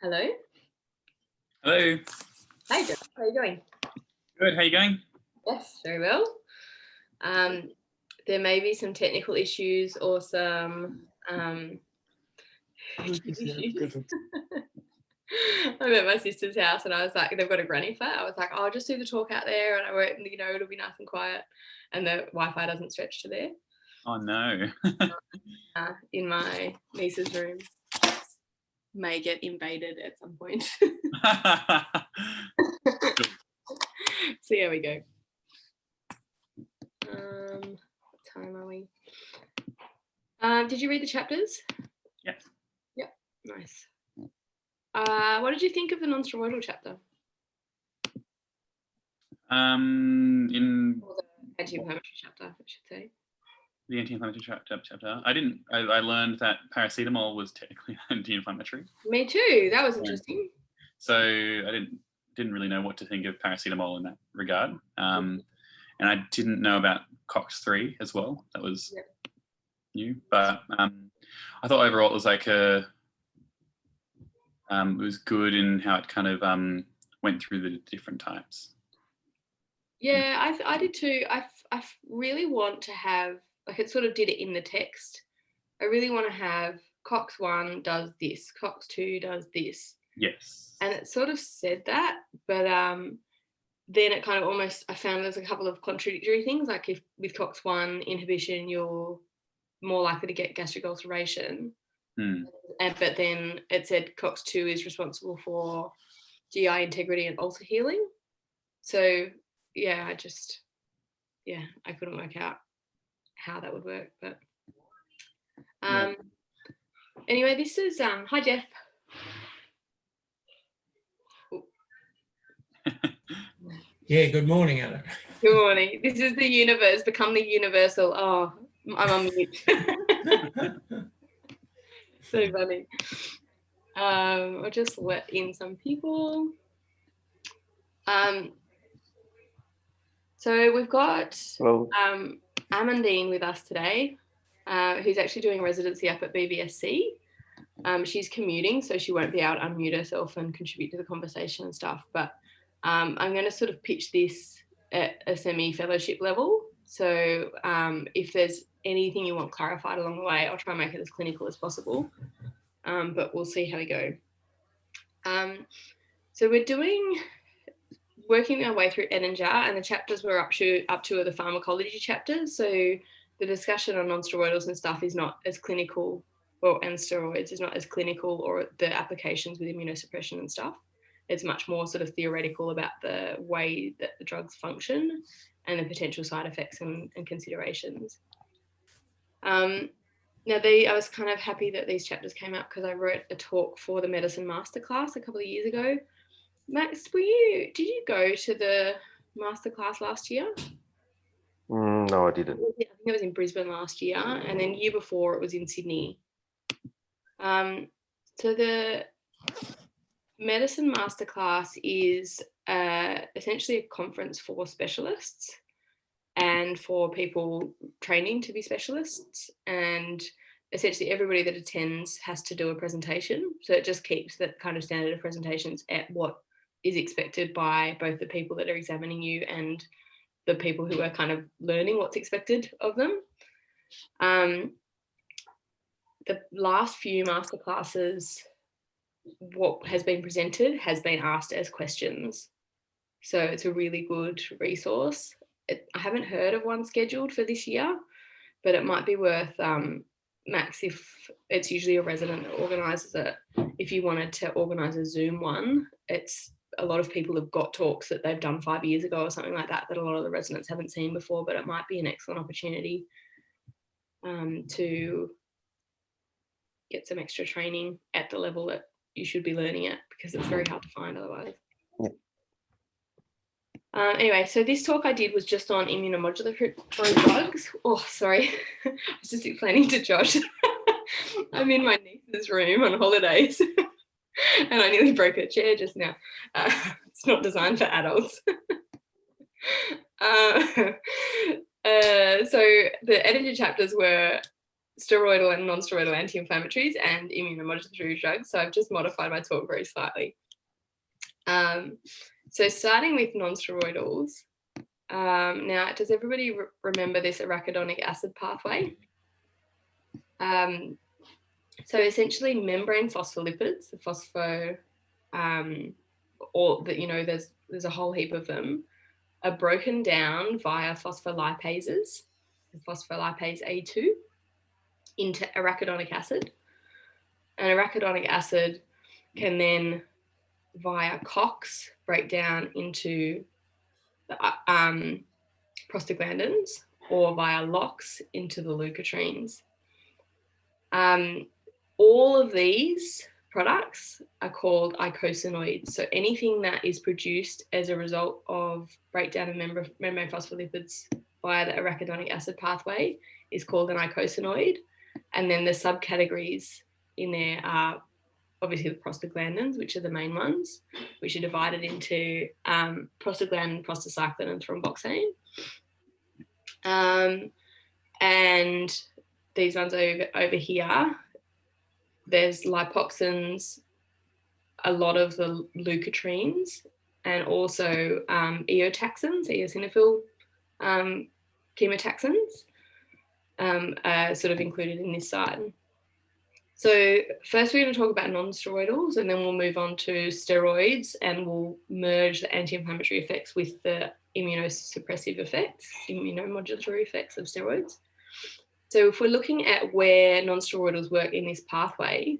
Hello. Hello. Hi, Jeff. How are you doing? Good. How are you going? Yes, very well. There may be some technical issues or some issues. I'm at my sister's house and I was like, they've got a granny flat. I was like, I'll just do the talk out there and I won't, it'll be nice and quiet. And the Wi-Fi doesn't stretch to there. Oh no. In my niece's room. May get invaded at some point. See how we go. What time are we? Did you read the chapters? Yes. Yep. Nice. What did you think of the non-steroidal chapter? In or the anti-inflammatory chapter, I should say. The anti-inflammatory chapter. I learned that paracetamol was technically anti-inflammatory. Me too. That was interesting. So I didn't really know what to think of paracetamol in that regard. And I didn't know about COX-3 as well. That was new. But I thought overall it was like it was good in how it kind of went through the different types. Yeah, I did too. I really want to have, like, it sort of did it in the text. I really want to have COX-1 does this, COX-2 does this. Yes. And it sort of said that, but then it kind of almost, I found there's a couple of contradictory things, like if with COX-1 inhibition, you're more likely to get gastric ulceration. But then it said COX-2 is responsible for GI integrity and ulcer healing. So yeah, I couldn't work out how that would work, but anyway, this is hi Jeff. Yeah, good morning, Anna. Good morning. This is the universe, become the universal. Oh, I'm on mute. So funny. I'll just let in some people. So we've got Amandine with us today, who's actually doing residency up at BVSC. She's commuting, so she won't be able to unmute herself and contribute to the conversation and stuff. But I'm going to sort of pitch this at a semi-fellowship level. So if there's anything you want clarified along the way, I'll try and make it as clinical as possible. But we'll see how we go. So we're working our way through Ed and Jar, and the chapters we're up to are the pharmacology chapters. So the discussion on non-steroidals and stuff is not as clinical, and steroids is not as clinical, or the applications with immunosuppression and stuff. It's much more sort of theoretical about the way that the drugs function and the potential side effects and considerations. Now, I was kind of happy that these chapters came out because I wrote a talk for the medicine masterclass a couple of years ago. Max, did you go to the masterclass last year? No, I didn't. I think it was in Brisbane last year, and then year before it was in Sydney. So the medicine masterclass is essentially a conference for specialists and for people training to be specialists, and essentially everybody that attends has to do a presentation. So it just keeps that kind of standard of presentations at what is expected by both the people that are examining you and the people who are kind of learning what's expected of them. The last few masterclasses, what has been presented has been asked as questions. So it's a really good resource. I haven't heard of one scheduled for this year, but it might be worth, Max, if it's usually a resident that organises it, if you wanted to organise a Zoom one, it's a lot of people have got talks that they've done 5 years ago or something like that a lot of the residents haven't seen before, but it might be an excellent opportunity to get some extra training at the level that you should be learning at, because it's very hard to find otherwise. Anyway, so this talk I did was just on immunomodulatory drugs. Oh, sorry. I was just explaining to Josh. I'm in my niece's room on holidays and I nearly broke her chair just now. It's not designed for adults. So the edited chapters were steroidal and non-steroidal anti-inflammatories and immunomodulatory drugs. So I've just modified my talk very slightly. So starting with non-steroidals, now does everybody remember this arachidonic acid pathway? So essentially membrane phospholipids, the phospho, or that, you know, there's a whole heap of them, are broken down via phospholipases, phospholipase A2, into arachidonic acid. And arachidonic acid can then, via COX, break down into the prostaglandins, or via LOX into the leukotrienes. All of these products are called eicosanoids. So anything that is produced as a result of breakdown of membrane phospholipids via the arachidonic acid pathway is called an eicosanoid. And then the subcategories in there are obviously the prostaglandins, which are the main ones, which are divided into prostaglandin, prostacyclin, and thromboxane. And these ones over here, there's lipoxins, a lot of the leukotrienes, and also eotaxins, eosinophil chemotaxins are sort of included in this side. So first we're going to talk about non-steroidals, and then we'll move on to steroids, and we'll merge the anti-inflammatory effects with the immunosuppressive effects, immunomodulatory effects of steroids. So if we're looking at where non-steroidals work in this pathway,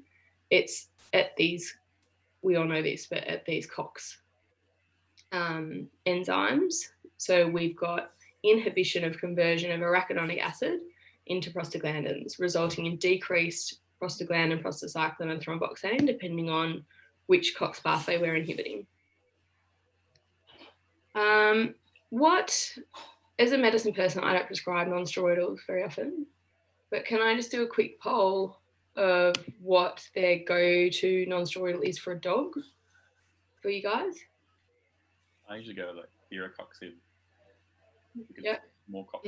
it's at these, we all know this, but at these COX enzymes. So we've got inhibition of conversion of arachidonic acid into prostaglandins, resulting in decreased prostaglandin, prostacyclin, and thromboxane, depending on which COX pathway we're inhibiting. As a medicine person, I don't prescribe non-steroidals very often, but can I just do a quick poll of what their go-to non-steroidal is for a dog for you guys? I usually go like Erocoxib. Yeah. More COX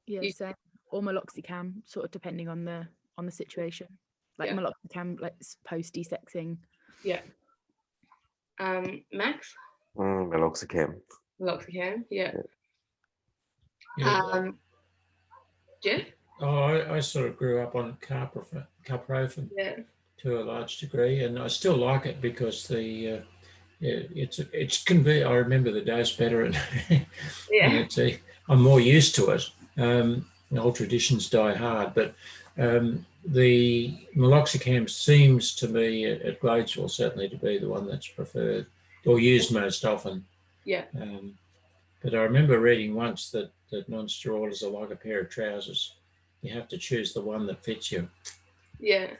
Yes, same. Or meloxicam, sort of depending on the situation. Like meloxicam, like post desexing. Yeah. Max? Meloxicam. Meloxicam, yeah. Yeah. Jeff? Oh, I sort of grew up on carprofen to a large degree, and I still like it because it's convenient. I remember the dose better, and, and I'm more used to it. Old traditions die hard, but the meloxicam seems to me at Gladesville certainly to be the one that's preferred or used most often. Yeah. But I remember reading once that non-steroidals are like a pair of trousers. You have to choose the one that fits you. Yeah.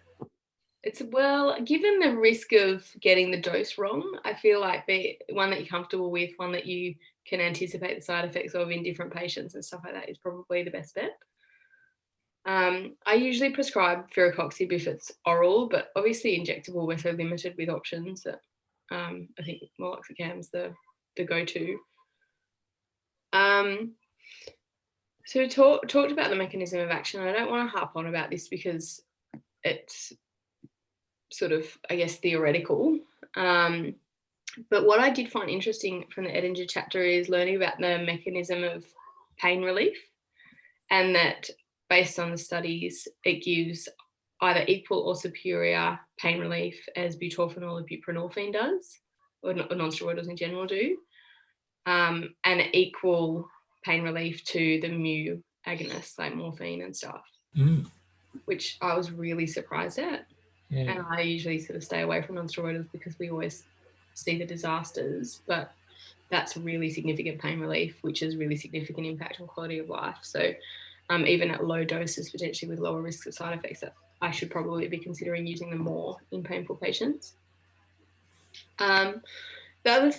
It's, well, given the risk of getting the dose wrong, I feel like the one that you're comfortable with, one that you can anticipate the side effects of in different patients and stuff like that is probably the best bet. I usually prescribe Firocoxib if it's oral, but obviously injectable, we're so limited with options that I think meloxicam's the go-to. So we talked about the mechanism of action. I don't want to harp on about this because it's sort of, I guess, theoretical. But what I did find interesting from the Edinger chapter is learning about the mechanism of pain relief, and that based on the studies, it gives either equal or superior pain relief as butorphanol or buprenorphine does, or non-steroidals in general do, and equal pain relief to the mu agonists like morphine and stuff, which I was really surprised at. Yeah. And I usually sort of stay away from non-steroidals because we always see the disasters, but that's really significant pain relief, which has really significant impact on quality of life. So even at low doses, potentially with lower risks of side effects, that I should probably be considering using them more in painful patients. The other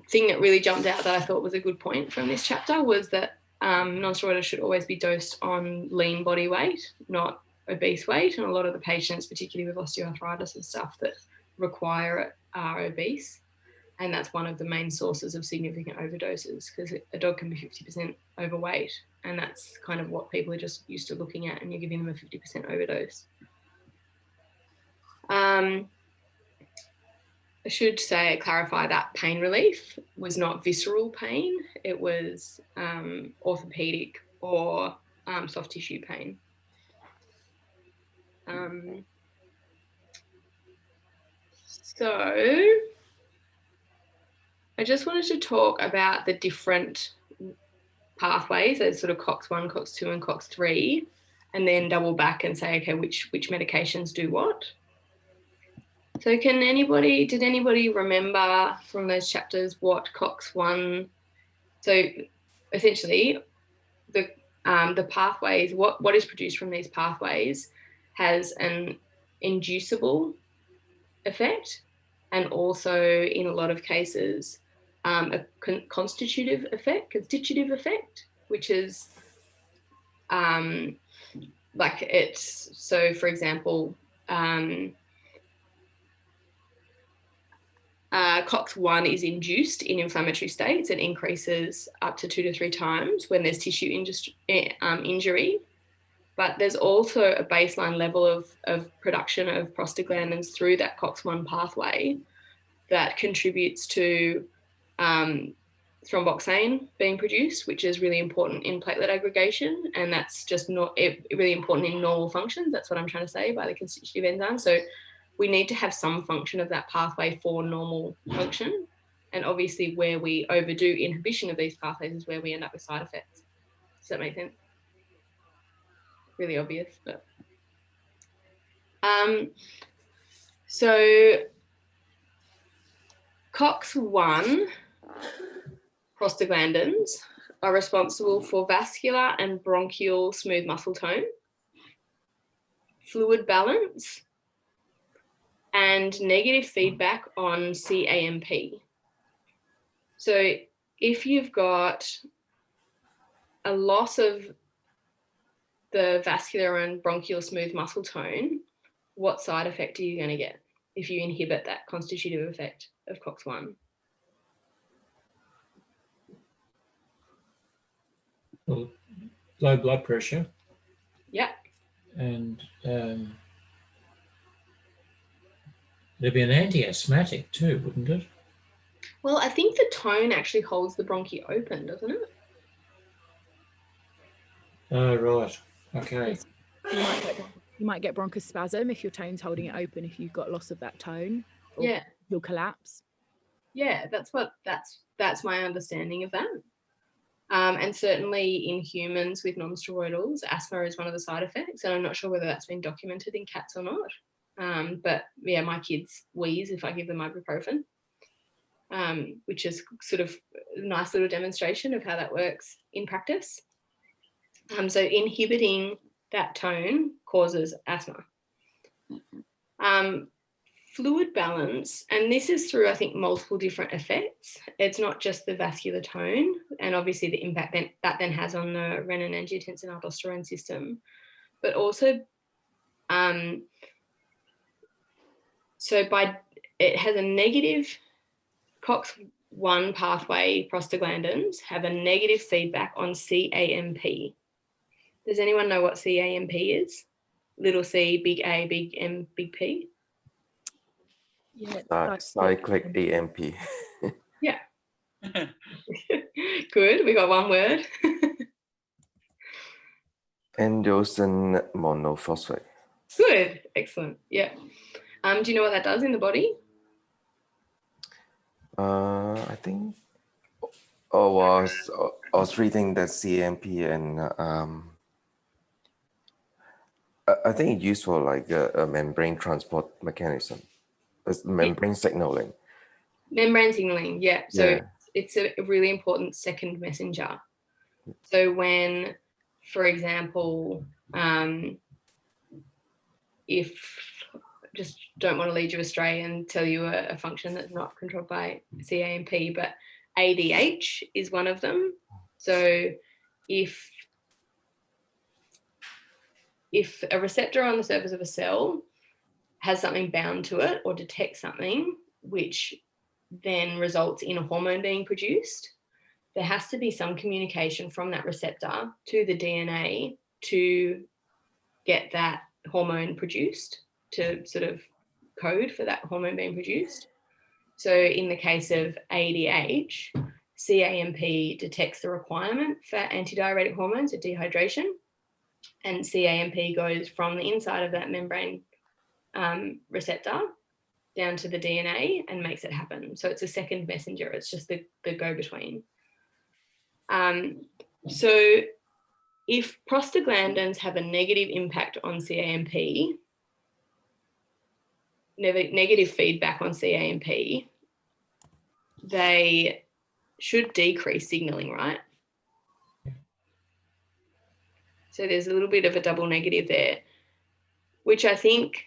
thing that really jumped out that I thought was a good point from this chapter was that non-steroidals should always be dosed on lean body weight, not obese weight. And a lot of the patients, particularly with osteoarthritis and stuff that require it, are obese. And that's one of the main sources of significant overdoses, because a dog can be 50% overweight and that's kind of what people are just used to looking at, and you're giving them a 50% overdose. I should clarify that pain relief was not visceral pain. It was orthopedic or soft tissue pain. So I just wanted to talk about the different pathways, those sort of COX-1, COX-2 and COX-3, and then double back and say, okay, which medications do what? So did anybody remember from those chapters what COX-1, so essentially the pathways, what is produced from these pathways has an inducible effect, and also in a lot of cases a constitutive effect, which is like it's, so for example, COX-1 is induced in inflammatory states and increases up to 2 to 3 times when there's tissue injury. But there's also a baseline level of production of prostaglandins through that COX-1 pathway that contributes to thromboxane being produced, which is really important in platelet aggregation, and that's just not really important in normal functions. That's what I'm trying to say by the constitutive enzyme. So we need to have some function of that pathway for normal function, and obviously where we overdo inhibition of these pathways is where we end up with side effects. Does that make sense? Really obvious, but so COX-1 prostaglandins are responsible for vascular and bronchial smooth muscle tone, fluid balance, and negative feedback on CAMP. So if you've got a loss of the vascular and bronchial smooth muscle tone, what side effect are you going to get if you inhibit that constitutive effect of COX-1? Well, low blood pressure. Yeah. And it'd be an anti-asthmatic too, wouldn't it? Well, I think the tone actually holds the bronchi open, doesn't it? Oh, right. Okay. You might get bronchospasm if your tone's holding it open, if you've got loss of that tone. Or yeah. You'll collapse. Yeah, that's my understanding of that. And certainly in humans with non-steroidals, asthma is one of the side effects, and I'm not sure whether that's been documented in cats or not. But yeah, my kids wheeze if I give them ibuprofen, which is sort of a nice little demonstration of how that works in practice. So inhibiting that tone causes asthma. Fluid balance, and this is through, I think, multiple different effects. It's not just the vascular tone, and obviously the impact that then has on the renin-angiotensin-aldosterone system, but also it has a negative COX-1 pathway prostaglandins have a negative feedback on CAMP. Does anyone know what CAMP is? Little c, big A, big M, big P? Yeah, cyclic AMP. Yeah. Good, we got one word. Endosin monophosphate. Good, excellent. Yeah. Do you know what that does in the body? I think. Oh, I was reading the CMP, and I think it's used for like a membrane transport mechanism. It's membrane signaling. Membrane signaling, yeah. So Yeah. it's a really important second messenger. So when, for example, if just don't want to lead you astray and tell you a function that's not controlled by CAMP, but ADH is one of them. So if a receptor on the surface of a cell has something bound to it or detects something, which then results in a hormone being produced, there has to be some communication from that receptor to the DNA to get that hormone produced, to sort of code for that hormone being produced. So in the case of ADH, CAMP detects the requirement for antidiuretic hormones, so dehydration, and CAMP goes from the inside of that membrane receptor down to the DNA and makes it happen. So it's a second messenger. It's just the go-between. So if prostaglandins have a negative impact on CAMP, negative feedback on CAMP, they should decrease signaling, right? So there's a little bit of a double negative there, which I think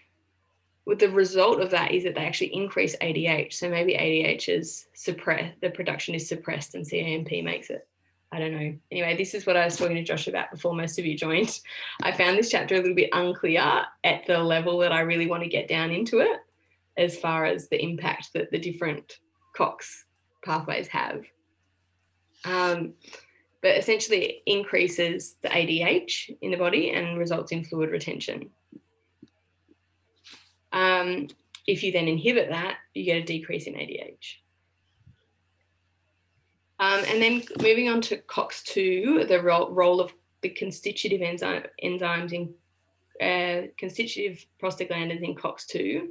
with the result of that is that they actually increase ADH. So maybe ADH is suppressed, the production is suppressed, and CAMP makes it. I don't know. Anyway, this is what I was talking to Josh about before most of you joined. I found this chapter a little bit unclear at the level that I really want to get down into it, as far as the impact that the different COX pathways have. But essentially it increases the ADH in the body and results in fluid retention. If you then inhibit that, you get a decrease in ADH. And then moving on to COX-2, the role of the constitutive enzymes in constitutive prostaglandins in COX-2.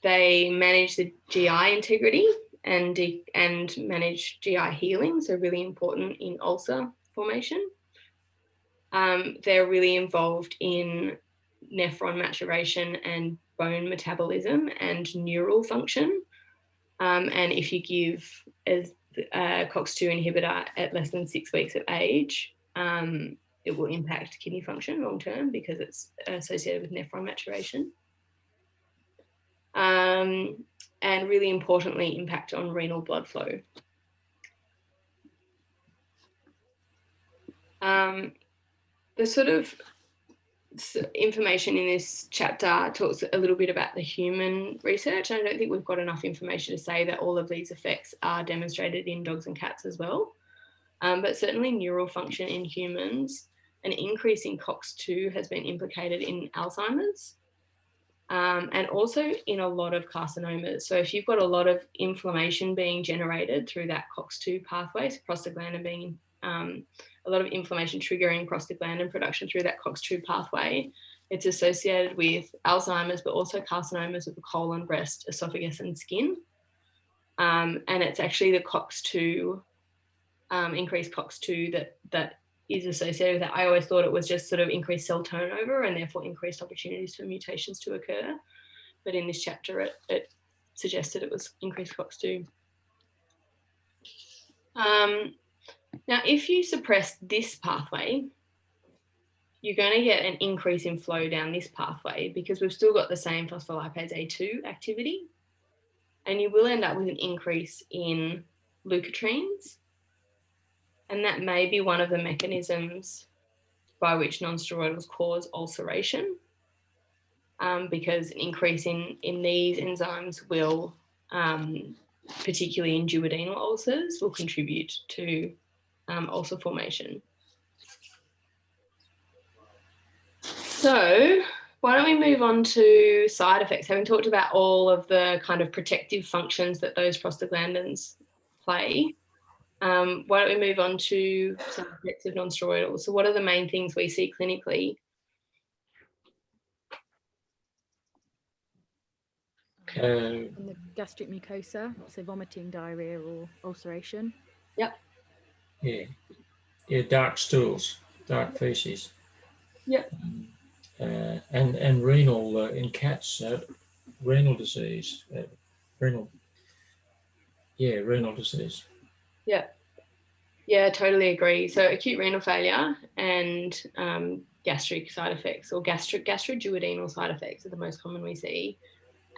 They manage the GI integrity and manage GI healing, so really important in ulcer formation. They're really involved in nephron maturation and bone metabolism and neural function. And if you give a COX-2 inhibitor at less than 6 weeks of age, it will impact kidney function long term because it's associated with nephron maturation. And really importantly, impact on renal blood flow. The sort of information in this chapter talks a little bit about the human research. I don't think we've got enough information to say that all of these effects are demonstrated in dogs and cats as well. But certainly neural function in humans, an increase in COX-2 has been implicated in Alzheimer's. And also in a lot of carcinomas. So if you've got a lot of inflammation being generated through that COX-2 pathway, so prostaglandin being a lot of inflammation triggering prostaglandin production through that COX-2 pathway, it's associated with Alzheimer's, but also carcinomas of the colon, breast, esophagus, and skin. And it's actually the COX-2, increased COX-2 that is associated with that. I always thought it was just sort of increased cell turnover and therefore increased opportunities for mutations to occur. But in this chapter, it suggested it was increased COX-2. Now, if you suppress this pathway, you're going to get an increase in flow down this pathway because we've still got the same phospholipase A2 activity. And you will end up with an increase in leukotrienes. And that may be one of the mechanisms by which non-steroidals cause ulceration, because an increase in these enzymes will, particularly in duodenal ulcers, will contribute to ulcer formation. So why don't we move on to side effects? Having talked about all of the kind of protective functions that those prostaglandins play, why don't we move on to side effects of non-steroidals? So what are the main things we see clinically? In the gastric mucosa, so vomiting, diarrhea, or ulceration. Yep. Yeah, dark stools, dark feces. Yep. And renal in cats, renal disease, renal disease. Yeah, totally agree. So acute renal failure and gastric side effects, or gastroduodenal side effects are the most common we see.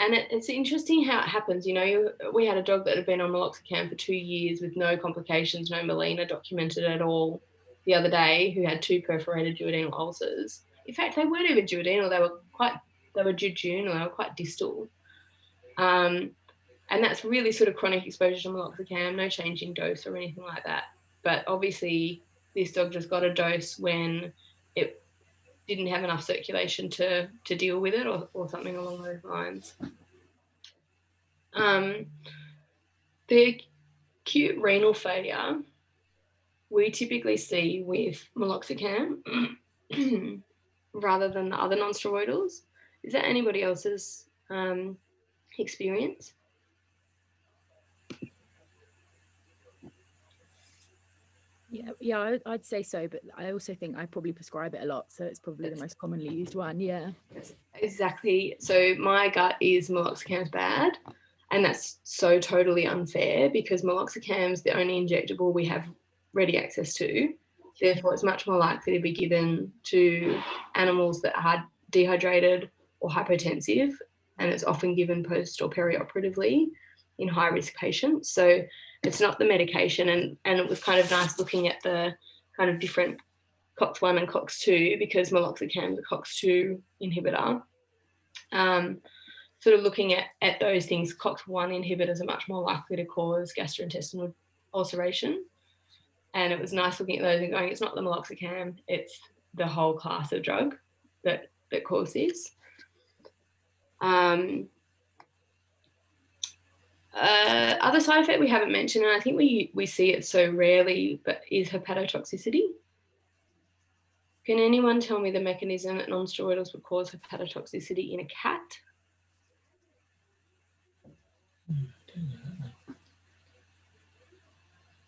And it's interesting how it happens. You know, we had a dog that had been on meloxicam for 2 years with no complications, no melena documented at all the other day, who had 2 perforated duodenal ulcers. In fact, they weren't even duodenal, they were jejunal, they were quite distal. And that's really sort of chronic exposure to meloxicam, no change in dose or anything like that. but obviously this dog just got a dose when it didn't have enough circulation to deal with it, or something along those lines. The acute renal failure we typically see with meloxicam rather than the other non-steroidals. Is that anybody else's experience? Yeah, I'd say so, but I also think I probably prescribe it a lot, so it's probably the most commonly used one. Yeah, exactly. So my gut is meloxicam's bad, and that's so totally unfair because meloxicam's the only injectable we have ready access to. Therefore, it's much more likely to be given to animals that are dehydrated or hypotensive, and it's often given post or perioperatively in high-risk patients. So it's not the medication, and it was kind of nice looking at the kind of different COX-1 and COX-2 because meloxicam is a COX-2 inhibitor. Sort of looking at those things, COX-1 inhibitors are much more likely to cause gastrointestinal ulceration. And it was nice looking at those and going, it's not the meloxicam, it's the whole class of drug that cause this. Other side effect we haven't mentioned, and I think we see it so rarely, but is hepatotoxicity. Can anyone tell me the mechanism that non-steroidals would cause hepatotoxicity in a cat?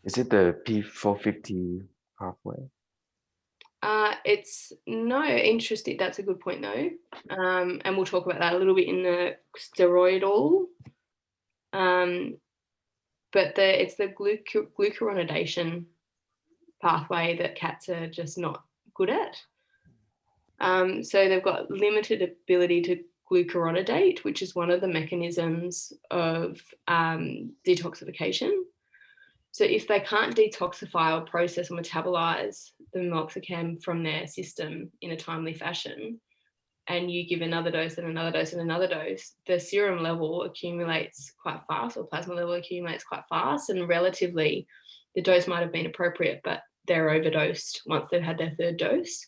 Is it the P450 pathway? It's no, interesting. That's a good point though. And we'll talk about that a little bit in the steroidal. But it's the glucuronidation pathway that cats are just not good at. So they've got limited ability to glucuronidate, which is one of the mechanisms of detoxification. So if they can't detoxify or process or metabolize the meloxicam from their system in a timely fashion, and you give another dose and another dose and another dose, the serum level accumulates quite fast, or plasma level accumulates quite fast, and relatively the dose might have been appropriate, but they're overdosed once they've had their third dose.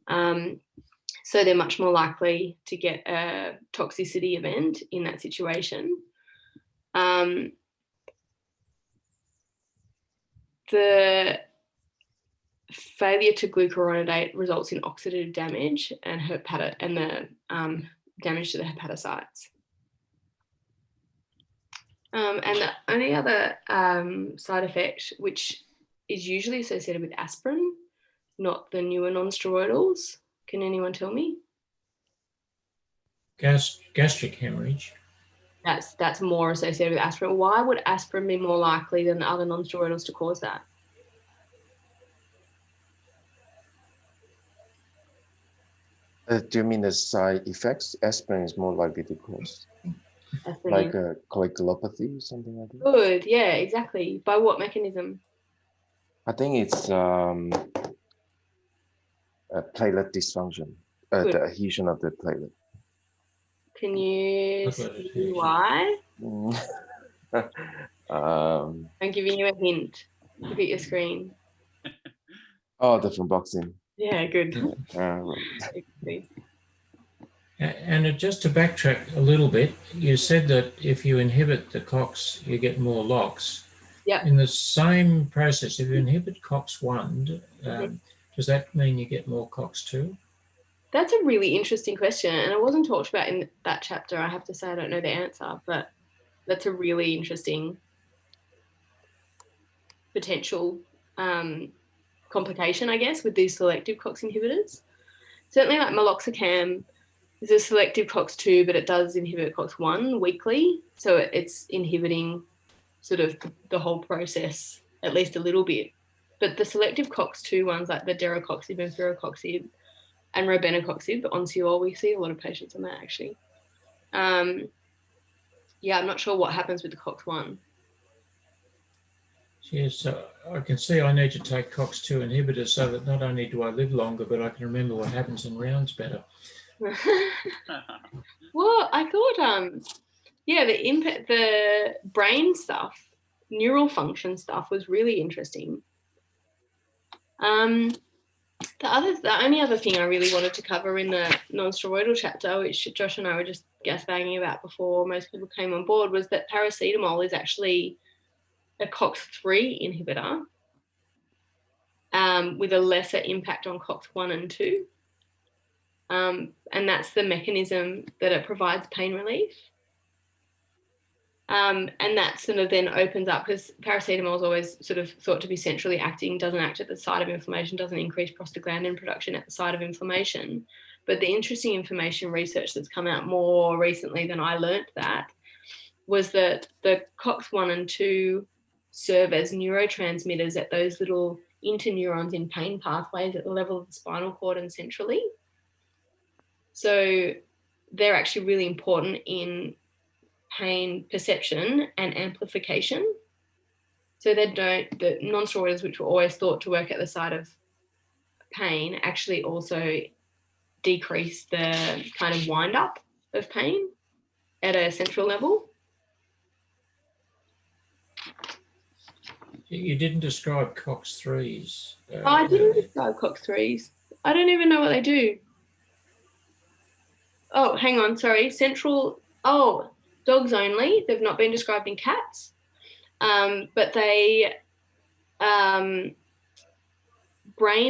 So they're much more likely to get a toxicity event in that situation. The failure to glucuronidate results in oxidative damage and the damage to the hepatocytes. And the only other side effect, which is usually associated with aspirin, not the newer non-steroidals. Can anyone tell me? Gastric hemorrhage. That's more associated with aspirin. Why would aspirin be more likely than the other non-steroidals to cause that? Do you mean the side effects? Aspirin is more likely to cause, like a coagulopathy, something like that? Good, yeah, exactly. By what mechanism? I think it's a platelet dysfunction, the adhesion of the platelet. Can you see why? I'm giving you a hint. Look at your screen. Oh, the thromboxane. Yeah, good. And just to backtrack a little bit, you said that if you inhibit the COX, you get more LOX. Yeah. In the same process, if you inhibit COX-1, does that mean you get more COX-2? That's a really interesting question, and it wasn't talked about in that chapter. I have to say I don't know the answer, but that's a really interesting potential complication, I guess, with these selective COX inhibitors. Certainly like meloxicam is a selective COX-2, but it does inhibit COX-1 weakly, so it's inhibiting sort of the whole process at least a little bit. But the selective COX-2 ones like the deracoxib and firocoxib and robenacoxib, Onsior, we see a lot of patients on that actually. Yeah, I'm not sure what happens with the COX-1. Yes, so I can see I need to take COX-2 inhibitors so that not only do I live longer, but I can remember what happens in rounds better. Well, I thought, yeah, the brain stuff, neural function stuff was really interesting. The only other thing I really wanted to cover in the non-steroidal chapter, which Josh and I were just gas-banging about before most people came on board, was that paracetamol is actually a COX-3 inhibitor with a lesser impact on COX-1 and 2. And that's the mechanism that it provides pain relief. And that sort of then opens up, because paracetamol is always sort of thought to be centrally acting, doesn't act at the site of inflammation, doesn't increase prostaglandin production at the site of inflammation. But the interesting information research that's come out more recently than I learnt that was that the COX-1 and 2 serve as neurotransmitters at those little interneurons in pain pathways at the level of the spinal cord and centrally. So they're actually really important in pain perception and amplification. So the non-steroidals, which were always thought to work at the site of pain, actually also decrease the kind of wind up of pain at a central level. You didn't describe COX-3s. I didn't describe COX-3s. I don't even know what they do. Oh, hang on, sorry. Dogs only. They've not been described in cats, but they brain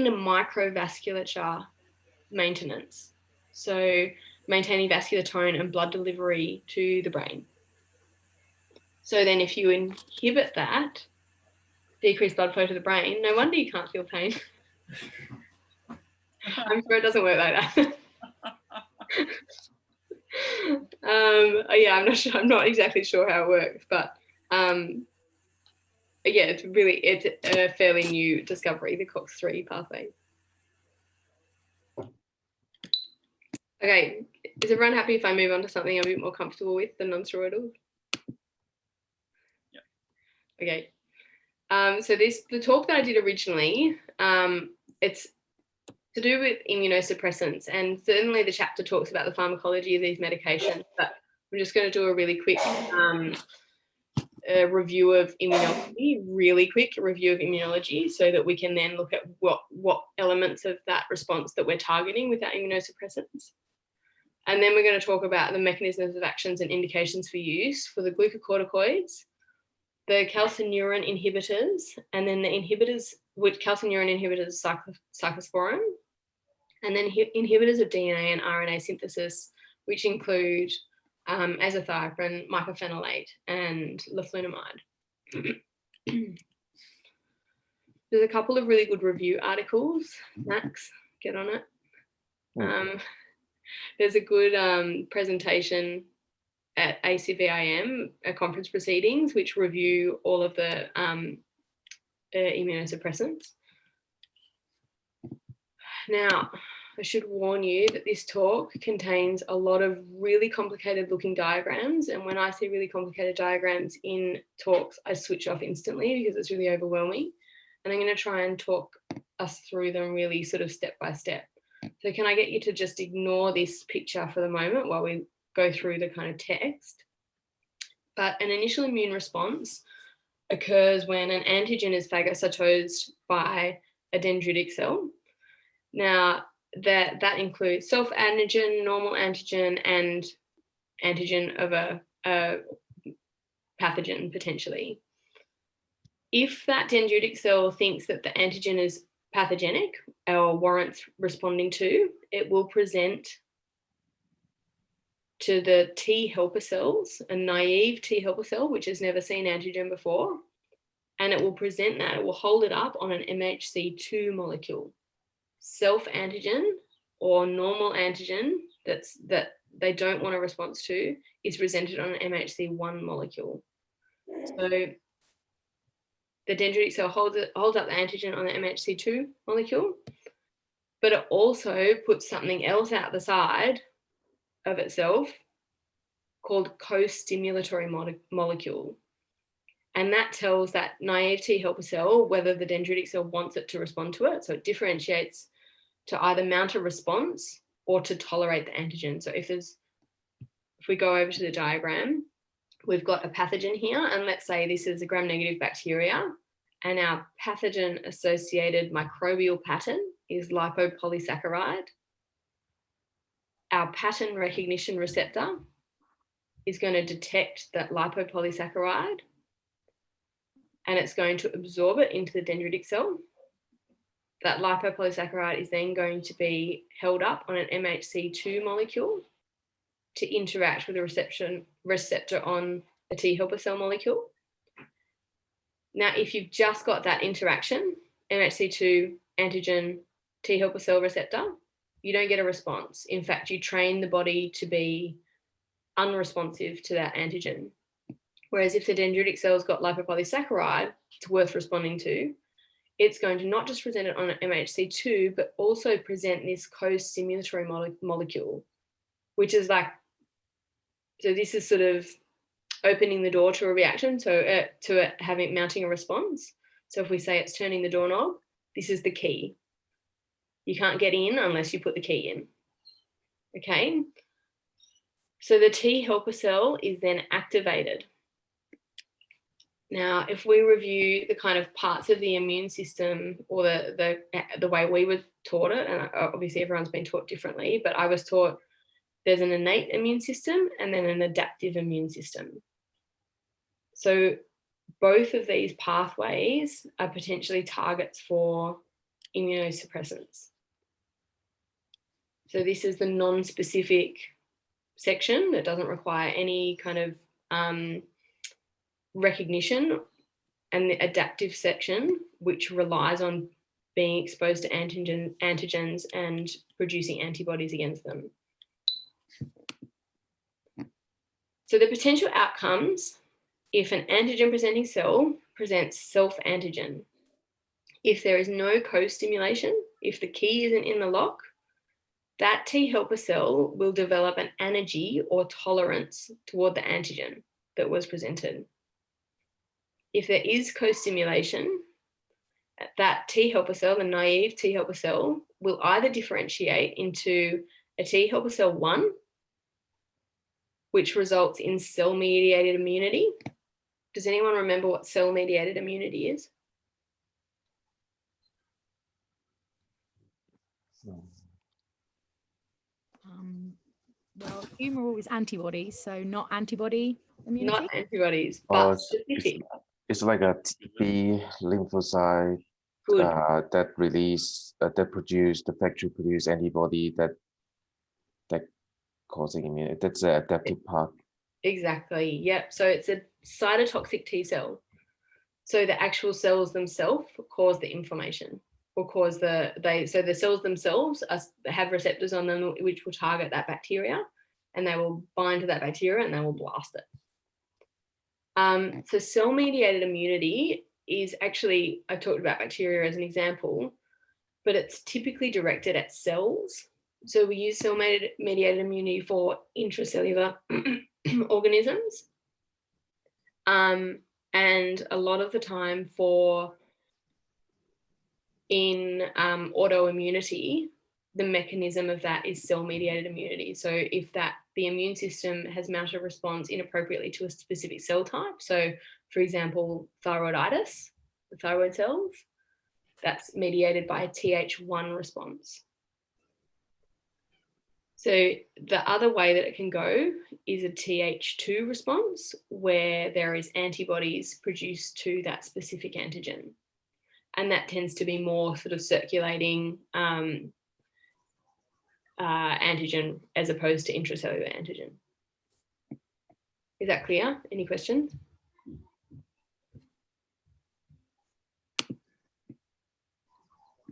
and microvasculature maintenance. So maintaining vascular tone and blood delivery to the brain. So then if you inhibit that, decrease blood flow to the brain, no wonder you can't feel pain. I'm sure it doesn't work like that. Yeah, I'm not exactly sure how it works, but yeah, it's a fairly new discovery, the COX-3 pathway. Okay, is everyone happy if I move on to something I'm a bit more comfortable with than non-steroidal? Yeah. Okay. So the talk that I did originally, it's to do with immunosuppressants, and certainly the chapter talks about the pharmacology of these medications, but I'm just going to do a really quick review of immunology, so that we can then look at what elements of that response that we're targeting with our immunosuppressants. And then we're going to talk about the mechanisms of actions and indications for use for the glucocorticoids, the calcineurin inhibitors, and then the inhibitors, which calcineurin inhibitors, cyclosporin, and then inhibitors of DNA and RNA synthesis, which include azathioprine, mycophenolate, and leflunomide. There's a couple of really good review articles. Max, get on it. There's a good presentation at ACVIM, conference proceedings, which review all of the immunosuppressants. Now, I should warn you that this talk contains a lot of really complicated looking diagrams, and when I see really complicated diagrams in talks, I switch off instantly because it's really overwhelming, and I'm going to try and talk us through them really sort of step by step. So can I get you to just ignore this picture for the moment while we go through the kind of text? But an initial immune response occurs when an antigen is phagocytosed by a dendritic cell. Now, that includes self-antigen, normal antigen, and antigen of a pathogen, potentially. If that dendritic cell thinks that the antigen is pathogenic or warrants responding to, it will present to the T helper cells, a naive T helper cell, which has never seen antigen before, and it will present that, it will hold it up on an MHC2 molecule. Self-antigen or normal antigen that they don't want a response to is presented on an MHC1 molecule. So the dendritic cell holds up the antigen on the MHC2 molecule, but it also puts something else out the side of itself called co-stimulatory molecule. And that tells that naive T helper cell whether the dendritic cell wants it to respond to it. So it differentiates to either mount a response or to tolerate the antigen. So if we go over to the diagram, we've got a pathogen here, and let's say this is a gram-negative bacteria, and our pathogen-associated microbial pattern is lipopolysaccharide. Our pattern recognition receptor is going to detect that lipopolysaccharide, and it's going to absorb it into the dendritic cell. That lipopolysaccharide is then going to be held up on an MHC2 molecule to interact with a receptor on a T helper cell molecule. Now, if you've just got that interaction, MHC2, antigen, T helper cell receptor, you don't get a response. In fact, you train the body to be unresponsive to that antigen. Whereas if the dendritic cell's got lipopolysaccharide, it's worth responding to, it's going to not just present it on an MHC2, but also present this co-stimulatory molecule, which is like, so this is sort of opening the door to a reaction, so to it mounting a response. So if we say it's turning the doorknob, this is the key. You can't get in unless you put the key in. Okay. So the T helper cell is then activated. Now, if we review the kind of parts of the immune system, or the way we were taught it, and obviously everyone's been taught differently, but I was taught there's an innate immune system and then an adaptive immune system. So both of these pathways are potentially targets for immunosuppressants. So this is the non-specific section that doesn't require any kind of recognition, and the adaptive section, which relies on being exposed to antigens and producing antibodies against them. So the potential outcomes, if an antigen-presenting cell presents self-antigen, if there is no co-stimulation, if the key isn't in the lock, that T helper cell will develop an anergy or tolerance toward the antigen that was presented. If there is co-stimulation, that T helper cell, the naive T helper cell, will either differentiate into a T helper cell 1, which results in cell-mediated immunity. Does anyone remember what cell-mediated immunity is? Well, humoral is antibodies, so not antibody immunity. Not antibodies, but specific. It's like a T lymphocyte that produce the factory produce antibody that causing immunity. That's the adaptive part. Exactly. Yep. So it's a cytotoxic T cell. So the actual cells themselves cause the inflammation, or cause so the cells themselves have receptors on them which will target that bacteria, and they will bind to that bacteria and they will blast it. So cell-mediated immunity is actually, I talked about bacteria as an example, but it's typically directed at cells. So we use cell-mediated immunity for intracellular organisms. And a lot of the time in autoimmunity, the mechanism of that is cell-mediated immunity. So if the immune system has mounted a response inappropriately to a specific cell type, so for example, thyroiditis, the thyroid cells, that's mediated by a Th1 response. So the other way that it can go is a Th2 response, where there is antibodies produced to that specific antigen. And that tends to be more sort of circulating antigen as opposed to intracellular antigen. Is that clear? Any questions?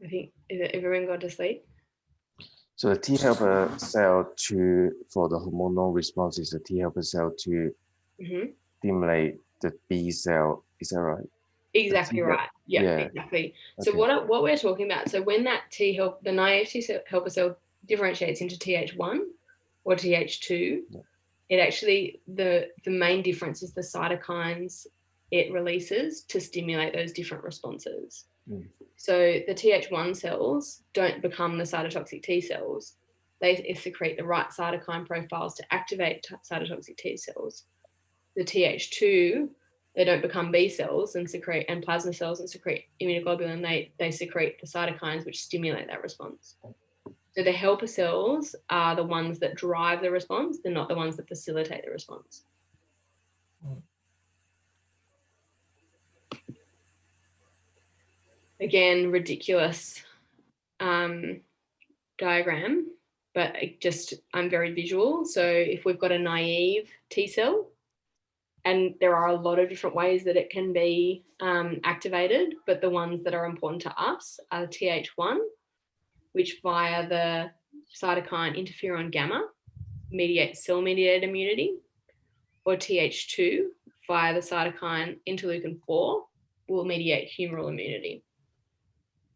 I think, is everyone gone to sleep? So the T helper cell for the hormonal response is the T helper cell to stimulate the B cell. Is that right? Exactly right. Yeah, exactly. So okay. What we're talking about, so when that the naive T helper cell differentiates into Th1 or Th2, it actually, the main difference is the cytokines it releases to stimulate those different responses. So the Th1 cells don't become the cytotoxic T cells. They secrete the right cytokine profiles to activate cytotoxic T cells. The Th2, they don't become B cells and secrete, and plasma cells and secrete immunoglobulin. They secrete the cytokines which stimulate that response. So the helper cells are the ones that drive the response. They're not the ones that facilitate the response. Again, ridiculous diagram, but I'm very visual. So if we've got a naive T cell, and there are a lot of different ways that it can be activated, but the ones that are important to us are Th1, which via the cytokine interferon gamma mediates cell-mediated immunity, or Th2 via the cytokine interleukin-4 will mediate humoral immunity.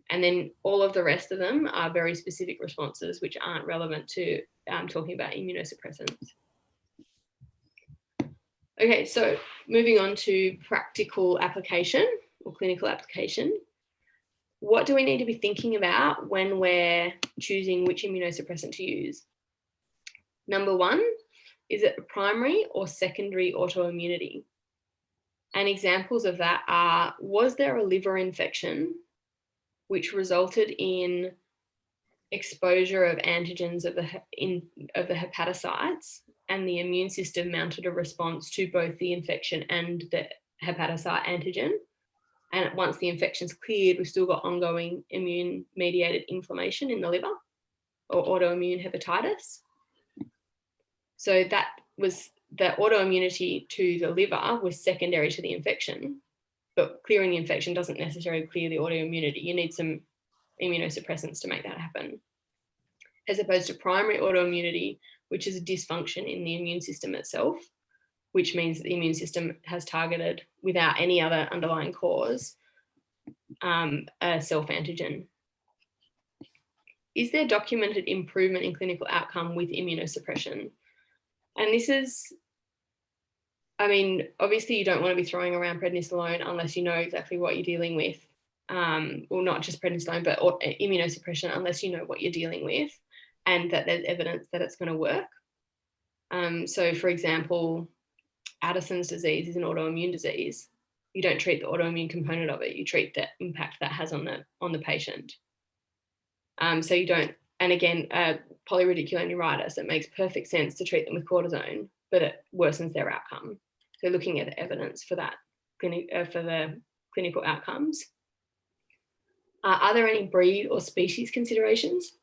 And then all of the rest of them are very specific responses which aren't relevant to talking about immunosuppressants. Okay, so moving on to practical application or clinical application. What do we need to be thinking about when we're choosing which immunosuppressant to use? Number one, is it a primary or secondary autoimmunity? And examples of that are, was there a liver infection which resulted in exposure of antigens of the hepatocytes, and the immune system mounted a response to both the infection and the hepatocyte antigen? And once the infection's cleared, we've still got ongoing immune-mediated inflammation in the liver, or autoimmune hepatitis. So that was the autoimmunity to the liver was secondary to the infection, but clearing the infection doesn't necessarily clear the autoimmunity. You need some immunosuppressants to make that happen, as opposed to primary autoimmunity, which is a dysfunction in the immune system itself, which means that the immune system has targeted, without any other underlying cause, a self-antigen. Is there documented improvement in clinical outcome with immunosuppression? And this is, I mean, obviously you don't want to be throwing around prednisolone unless you know exactly what you're dealing with. Well, not just prednisolone, but immunosuppression, unless you know what you're dealing with and that there's evidence that it's going to work. So for example, Addison's disease is an autoimmune disease. You don't treat the autoimmune component of it, you treat the impact that has on the patient. So you don't, and again, polyradiculoneuritis, it makes perfect sense to treat them with cortisone, but it worsens their outcome. So looking at the evidence for that, for the clinical outcomes. Are there any breed or species considerations?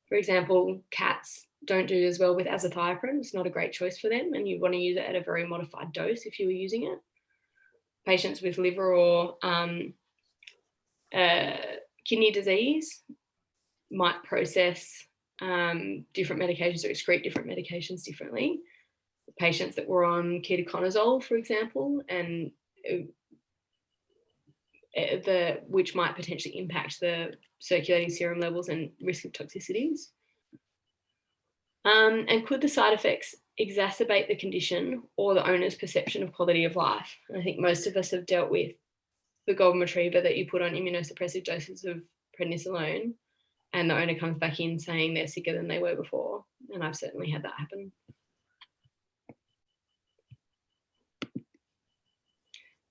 For example, cats don't do as well with azathioprine. It's not a great choice for them, and you want to use it at a very modified dose if you were using it. Patients with liver or kidney disease might process different medications or excrete different medications differently. Patients that were on ketoconazole, for example, and which might potentially impact the circulating serum levels and risk of toxicities. And could the side effects exacerbate the condition or the owner's perception of quality of life? And I think most of us have dealt with the golden retriever that you put on immunosuppressive doses of prednisolone, and the owner comes back in saying they're sicker than they were before. And I've certainly had that happen.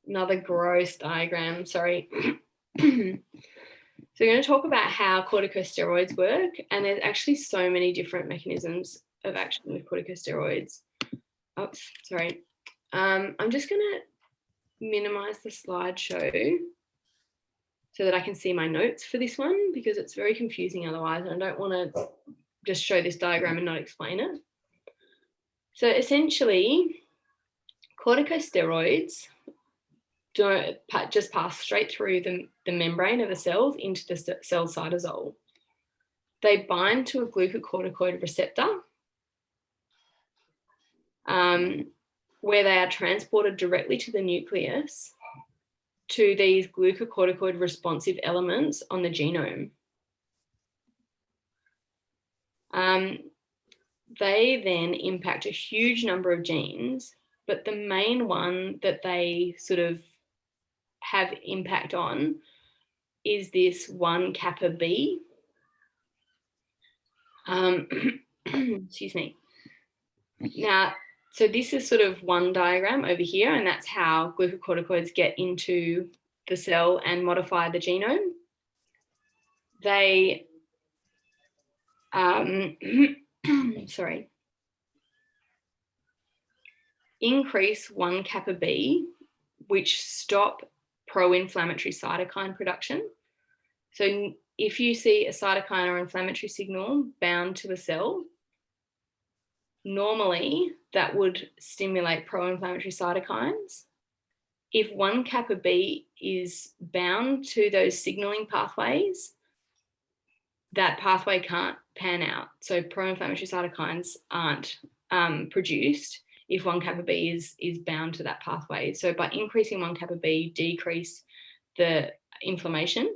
Another gross diagram, sorry. So we're going to talk about how corticosteroids work, and there's actually so many different mechanisms of action with corticosteroids. Oops, sorry. I'm just going to minimize the slideshow so that I can see my notes for this one, because it's very confusing otherwise, and I don't want to just show this diagram and not explain it. So essentially, corticosteroids don't just pass straight through the membrane of the cells into the cell cytosol. They bind to a glucocorticoid receptor, where they are transported directly to the nucleus to these glucocorticoid responsive elements on the genome. They then impact a huge number of genes, but the main one that they sort of have impact on is this 1-kappa B. Excuse me. Now, So this is sort of one diagram over here, and that's how glucocorticoids get into the cell and modify the genome. They, sorry, increase 1-kappa B, which stop pro-inflammatory cytokine production. So if you see a cytokine or inflammatory signal bound to a cell, normally that would stimulate pro-inflammatory cytokines. If 1-kappa B is bound to those signaling pathways, that pathway can't pan out. So pro-inflammatory cytokines aren't produced if 1-kappa B is bound to that pathway. So by increasing 1-kappa B, decrease the inflammation,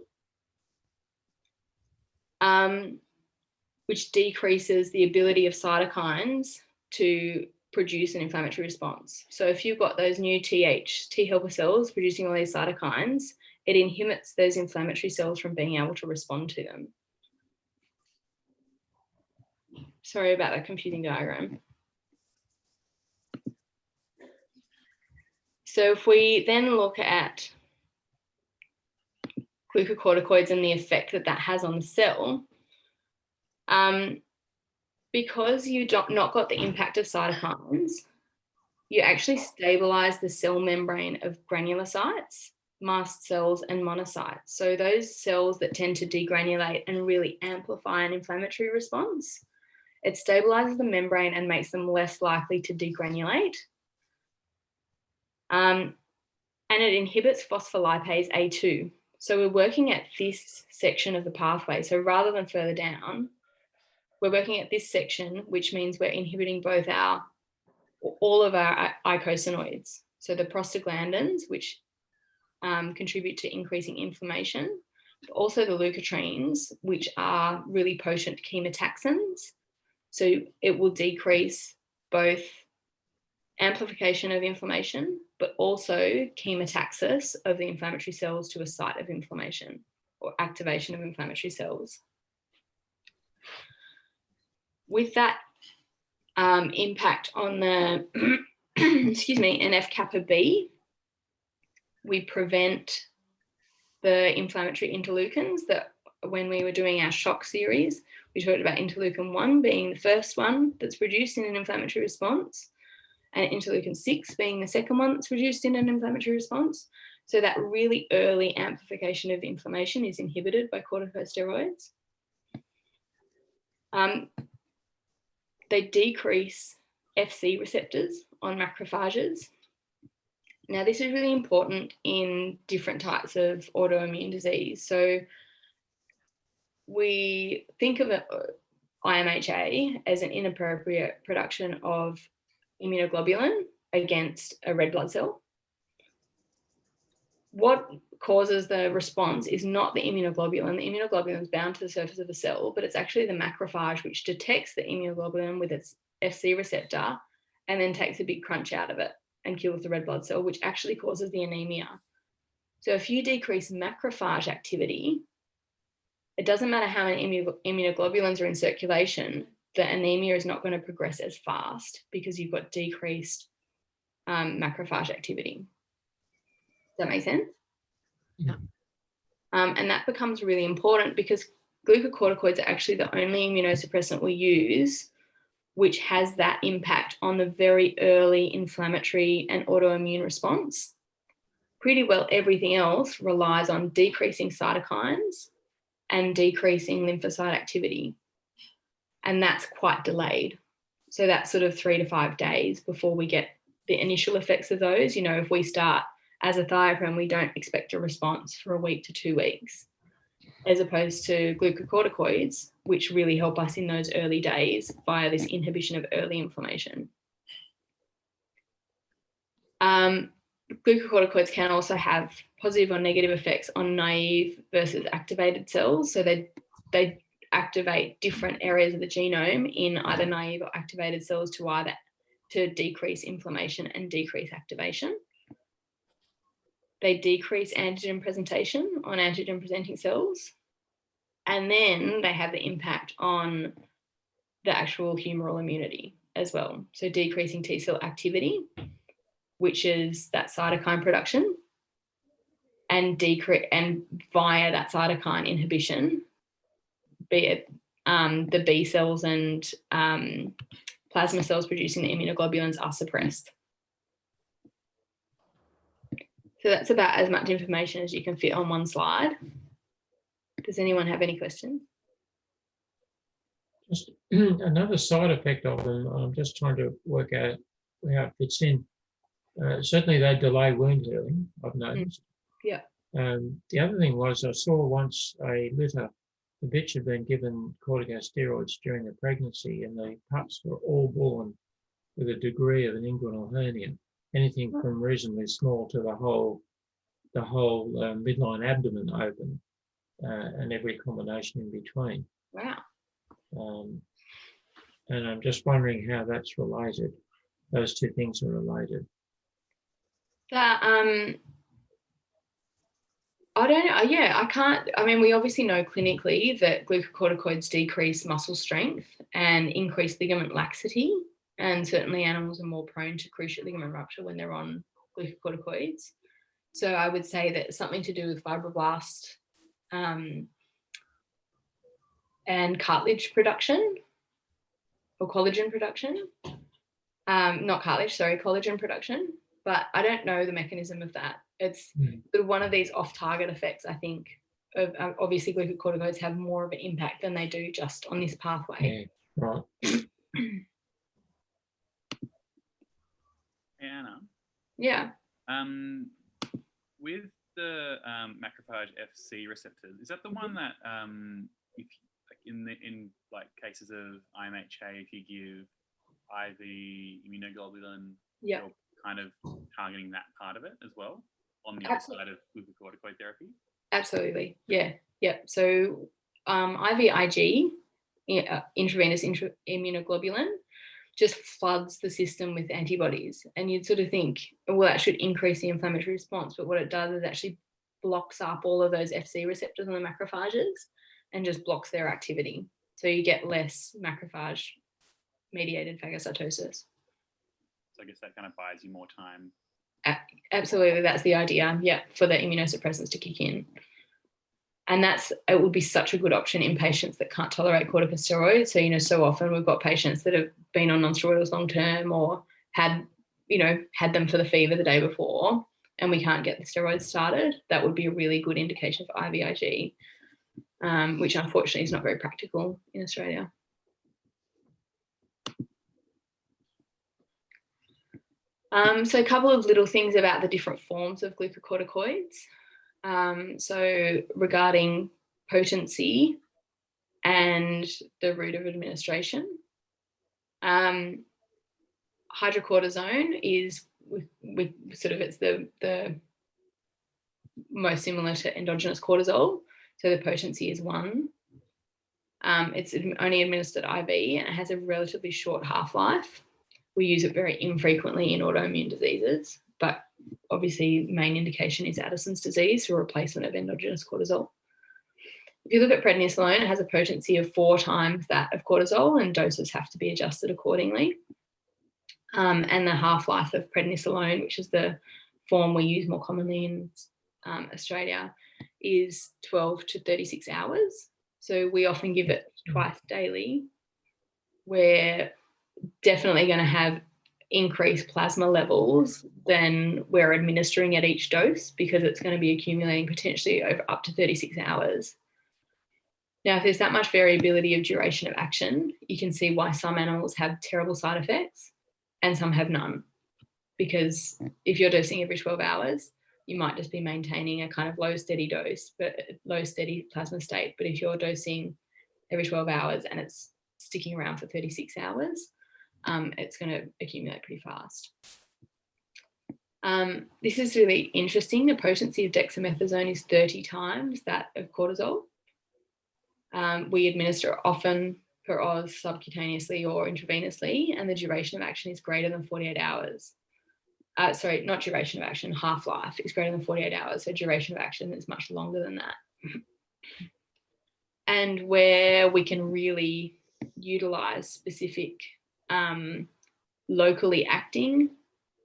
which decreases the ability of cytokines to produce an inflammatory response. So if you've got those new T helper cells producing all these cytokines, it inhibits those inflammatory cells from being able to respond to them. Sorry about that confusing diagram. So if we then look at glucocorticoids and the effect that that has on the cell, because you not got the impact of cytokines, you actually stabilize the cell membrane of granulocytes, mast cells, and monocytes. So those cells that tend to degranulate and really amplify an inflammatory response, it stabilizes the membrane and makes them less likely to degranulate. And it inhibits phospholipase A2. So we're working at this section of the pathway. So rather than further down, we're working at this section, which means we're inhibiting both all of our eicosanoids. So the prostaglandins, which contribute to increasing inflammation, but also the leukotrienes, which are really potent chemotaxins. So it will decrease both amplification of inflammation, but also chemotaxis of the inflammatory cells to a site of inflammation, or activation of inflammatory cells. With that impact on the NF-kappa B, we prevent the inflammatory interleukins that when we were doing our shock series, we talked about interleukin 1 being the first one that's produced in an inflammatory response, and interleukin 6 being the second one that's produced in an inflammatory response. So that really early amplification of inflammation is inhibited by corticosteroids. They decrease Fc receptors on macrophages. Now, this is really important in different types of autoimmune disease. So we think of IMHA as an inappropriate production of immunoglobulin against a red blood cell. What causes the response is not the immunoglobulin. The immunoglobulin is bound to the surface of the cell, but it's actually the macrophage which detects the immunoglobulin with its Fc receptor and then takes a big crunch out of it and kills the red blood cell, which actually causes the anemia. So if you decrease macrophage activity, it doesn't matter how many immunoglobulins are in circulation, the anemia is not going to progress as fast because you've got decreased macrophage activity. Does that make sense? Yeah. And that becomes really important because glucocorticoids are actually the only immunosuppressant we use which has that impact on the very early inflammatory and autoimmune response. Pretty well everything else relies on decreasing cytokines and decreasing lymphocyte activity. And that's quite delayed. So that's sort of 3 to 5 days before we get the initial effects of those. You know, if we start azathioprine, we don't expect a response for a week to 2 weeks, as opposed to glucocorticoids, which really help us in those early days via this inhibition of early inflammation. Glucocorticoids can also have positive or negative effects on naive versus activated cells. So they activate different areas of the genome in either naive or activated cells to decrease inflammation and decrease activation. They decrease antigen presentation on antigen presenting cells. And then they have the impact on the actual humoral immunity. as well. So decreasing T cell activity, which is that cytokine production, and via that cytokine inhibition, be it the B cells and plasma cells producing the immunoglobulins are suppressed. So that's about as much information as you can fit on one slide. Does anyone have any questions? Just another side effect of them, I'm just trying to work out how it fits in. Certainly they delay wound healing, I've noticed. Yeah. The other thing was I saw once a litter, the bitch had been given corticosteroids during the pregnancy, and the pups were all born with a degree of an inguinal hernia, anything from reasonably small to the whole midline abdomen open, and every combination in between. Wow. And I'm just wondering how that's related. Those two things are related. That I don't know. Yeah, I can't. I mean, we obviously know clinically that glucocorticoids decrease muscle strength and increase ligament laxity, and certainly animals are more prone to cruciate ligament rupture when they're on glucocorticoids. So I would say that it's something to do with fibroblast and cartilage production, or collagen production. Not cartilage, sorry, collagen production. But I don't know the mechanism of that. It's sort of one of these off-target effects, I think. Obviously, glucocorticoids have more of an impact than they do just on this pathway. Yeah, right. Anna. Yeah. With the macrophage FC receptors, is that the one that if in like cases of IMHA, if you give IV immunoglobulin, yeah, you're kind of targeting that part of it as well on the other side of glucocorticoid therapy? Absolutely. Yeah. Yeah. So IVIG, intravenous immunoglobulin, just floods the system with antibodies. And you'd sort of think, well, that should increase the inflammatory response. But what it does is actually blocks up all of those FC receptors on the macrophages and just blocks their activity. So you get less macrophage mediated phagocytosis. So I guess that kind of buys you more time. Absolutely, that's the idea. Yeah, for the immunosuppressants to kick in. And it would be such a good option in patients that can't tolerate corticosteroids. So, so often we've got patients that have been on non-steroidals long term or had them for the fever the day before, and we can't get the steroids started. That would be a really good indication for IVIG, which unfortunately is not very practical in Australia. So a couple of little things about the different forms of glucocorticoids. So regarding potency and the route of administration, hydrocortisone is with sort of it's the most similar to endogenous cortisol. So the potency is 1. It's only administered IV and it has a relatively short half-life. We use it very infrequently in autoimmune diseases, but obviously main indication is Addison's disease for replacement of endogenous cortisol. If you look at prednisolone, it has a potency of 4 times that of cortisol, and doses have to be adjusted accordingly. And the half-life of prednisolone, which is the form we use more commonly in Australia, is 12 to 36 hours. So we often give it twice daily. We're definitely going to have increased plasma levels than we're administering at each dose, because it's going to be accumulating potentially over up to 36 hours. Now, if there's that much variability of duration of action, you can see why some animals have terrible side effects and some have none. Because if you're dosing every 12 hours, you might just be maintaining a kind of low steady dose, but low steady plasma state. But if you're dosing every 12 hours and it's sticking around for 36 hours, it's going to accumulate pretty fast. This is really interesting. The potency of dexamethasone is 30 times that of cortisol. We administer often per Oz subcutaneously or intravenously, and the duration of action is greater than 48 hours. Sorry, not duration of action, half-life is greater than 48 hours. So duration of action is much longer than that. And where we can really utilize specific locally acting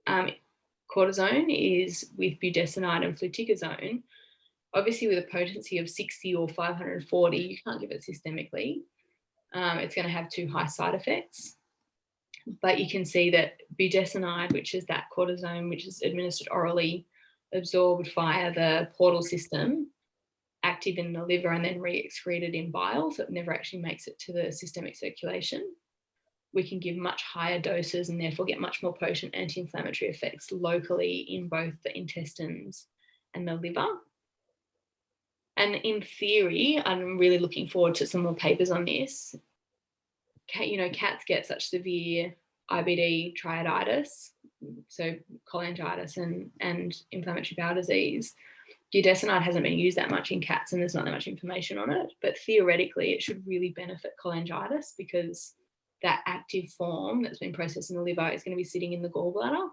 cortisone is with budesonide and fluticasone. Obviously, with a potency of 60 or 540, you can't give it systemically. It's going to have too high side effects. But you can see that budesonide, which is that cortisone which is administered orally, absorbed via the portal system, active in the liver and then re-excreted in bile, so it never actually makes it to the systemic circulation. We can give much higher doses and therefore get much more potent anti-inflammatory effects locally in both the intestines and the liver. And in theory, I'm really looking forward to some more papers on this. You know, cats get such severe IBD triaditis, so cholangitis and inflammatory bowel disease. Budesonide hasn't been used that much in cats and there's not that much information on it, but theoretically it should really benefit cholangitis because that active form that's been processed in the liver is going to be sitting in the gallbladder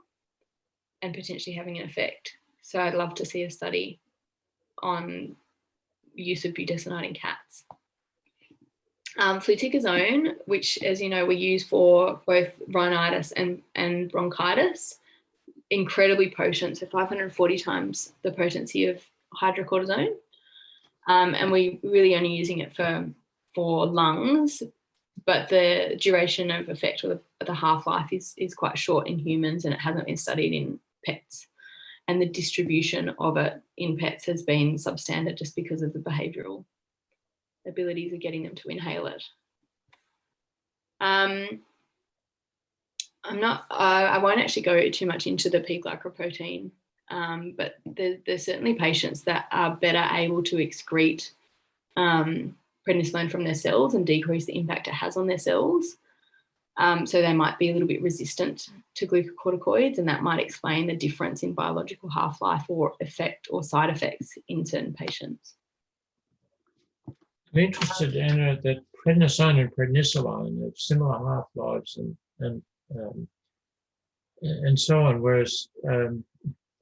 and potentially having an effect. So I'd love to see a study on use of budesonide in cats. Fluticasone, which, as you know, we use for both rhinitis and bronchitis, incredibly potent, so 540 times the potency of hydrocortisone. And we're really only using it for lungs, but the duration of effect or the half-life is quite short in humans and it hasn't been studied in pets. And the distribution of it in pets has been substandard just because of the behavioural abilities of getting them to inhale it. I won't actually go too much into the P-glycoprotein, but there's certainly patients that are better able to excrete prednisolone from their cells and decrease the impact it has on their cells. So they might be a little bit resistant to glucocorticoids, and that might explain the difference in biological half-life or effect or side effects in certain patients. I'm interested, Anna, that prednisone and prednisolone have similar half-lives and so on, whereas the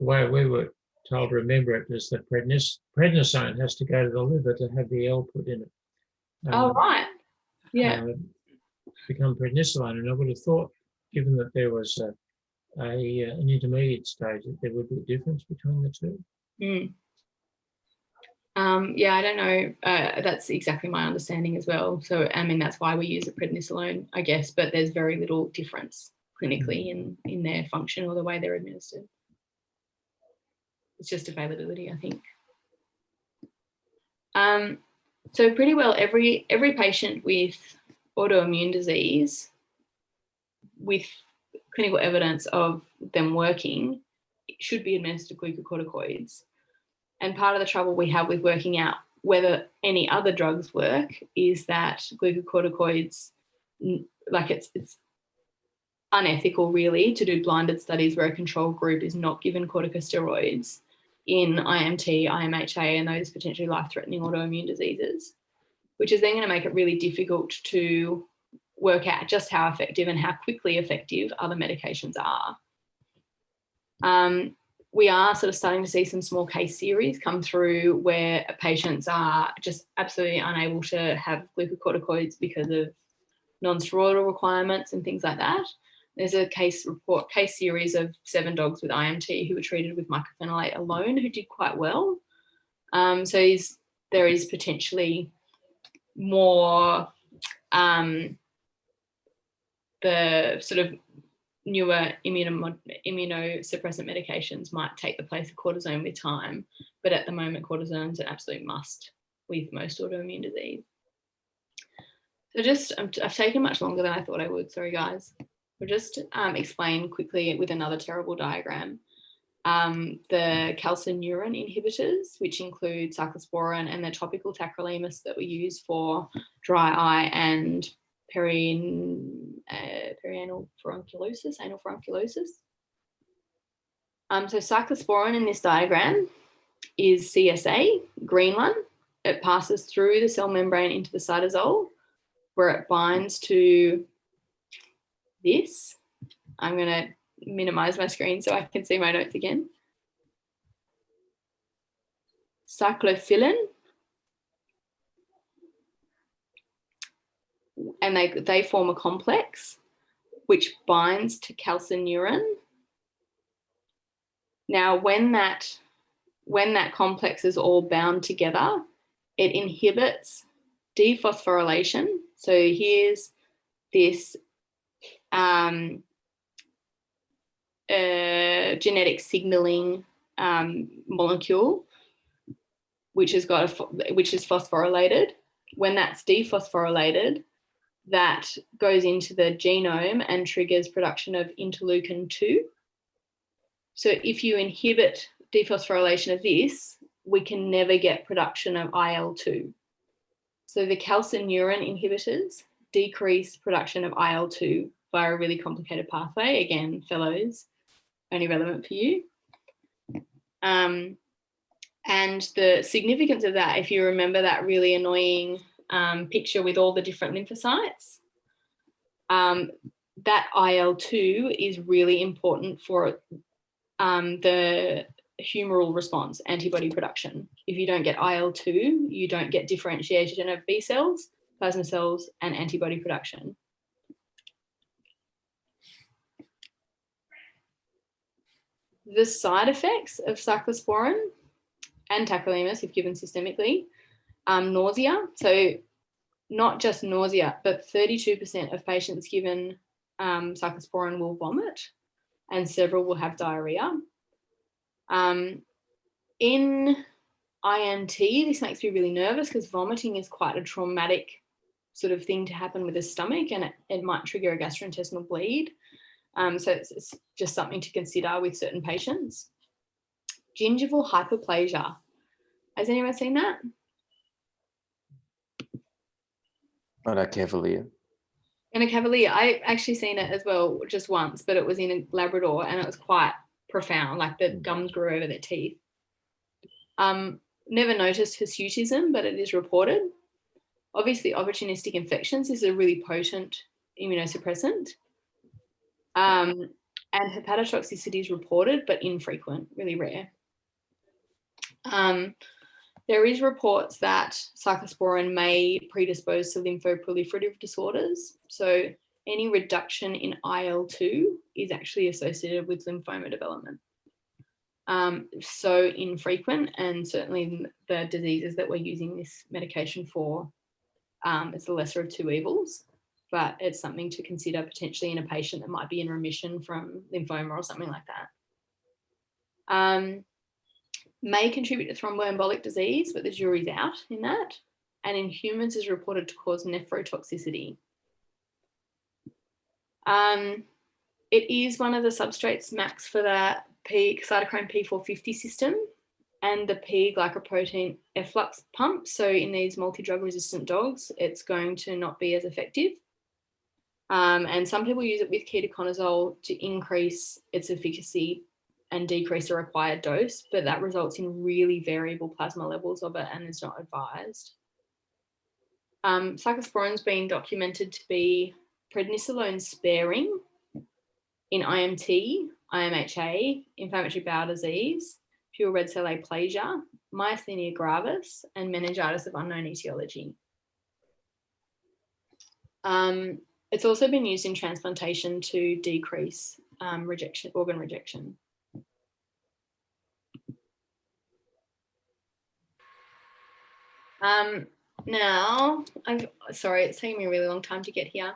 way we were told to remember it is that prednisone has to go to the liver to have the L put in it. Oh, right. Yeah. Become prednisolone, and I would have thought, given that there was an intermediate stage, that there would be a difference between the two. Yeah, I don't know. That's exactly my understanding as well. So, I mean, that's why we use a prednisolone, I guess, but there's very little difference clinically in their function or the way they're administered. It's just availability, I think. So pretty well every patient with autoimmune disease with clinical evidence of them working should be administered glucocorticoids. And part of the trouble we have with working out whether any other drugs work is that glucocorticoids, like it's unethical really to do blinded studies where a control group is not given corticosteroids in IMT, IMHA, and those potentially life-threatening autoimmune diseases, which is then going to make it really difficult to work out just how effective and how quickly effective other medications are. We are sort of starting to see some small case series come through where patients are just absolutely unable to have glucocorticoids because of non-steroidal requirements and things like that. There's a case series of 7 dogs with IMT who were treated with mycophenolate alone who did quite well. So there is potentially more the sort of newer immunosuppressant medications might take the place of cortisone with time, but at the moment cortisone is an absolute must with most autoimmune disease. So I've taken much longer than I thought I would, sorry guys. We'll just explain quickly with another terrible diagram the calcineurin inhibitors, which include cyclosporin and the topical tacrolimus that we use for dry eye and perianal furunculosis, anal furunculosis. So cyclosporin in this diagram is CSA, green one. It passes through the cell membrane into the cytosol where it binds to this. I'm going to minimize my screen so I can see my notes again. Cyclophilin, and they form a complex which binds to calcineurin. Now, when that complex is all bound together, it inhibits dephosphorylation. So here's this genetic signaling molecule, which is phosphorylated. When that's dephosphorylated, that goes into the genome and triggers production of interleukin-2. So if you inhibit dephosphorylation of this, we can never get production of IL-2. So the calcineurin inhibitors decrease production of IL-2 via a really complicated pathway. Again, fellows, only relevant for you. And the significance of that, if you remember that really annoying picture with all the different lymphocytes, that IL-2 is really important for the humoral response, antibody production. If you don't get IL-2, you don't get differentiation of B cells, plasma cells, and antibody production. The side effects of cyclosporin and tacrolimus, if given systemically, nausea. So not just nausea, but 32% of patients given cyclosporin will vomit, and several will have diarrhea. In INT, this makes me really nervous because vomiting is quite a traumatic sort of thing to happen with the stomach, and it might trigger a gastrointestinal bleed. So it's just something to consider with certain patients. Gingival hyperplasia. Has anyone seen that? On a Cavalier. In a Cavalier, I actually seen it as well just once, but it was in a Labrador and it was quite profound, like the gums grew over their teeth. Never noticed hirsutism, but it is reported. Obviously, opportunistic infections is a really potent immunosuppressant. And hepatotoxicity is reported, but infrequent, really rare. There is reports that cyclosporin may predispose to lymphoproliferative disorders. So any reduction in IL-2 is actually associated with lymphoma development. So infrequent, and certainly the diseases that we're using this medication for, it's the lesser of two evils, but it's something to consider potentially in a patient that might be in remission from lymphoma or something like that. May contribute to thromboembolic disease, but the jury's out in that. And in humans is reported to cause nephrotoxicity. It is one of the substrates max for the cytochrome P450 system and the P-glycoprotein efflux pump. So in these multi-drug resistant dogs, it's going to not be as effective. And some people use it with ketoconazole to increase its efficacy and decrease the required dose, but that results in really variable plasma levels of it and is not advised. Cyclosporin's been documented to be prednisolone sparing in IMT, IMHA, inflammatory bowel disease, pure red cell aplasia, myasthenia gravis, and meningitis of unknown etiology. It's also been used in transplantation to decrease organ rejection. Now, sorry, it's taking me a really long time to get here.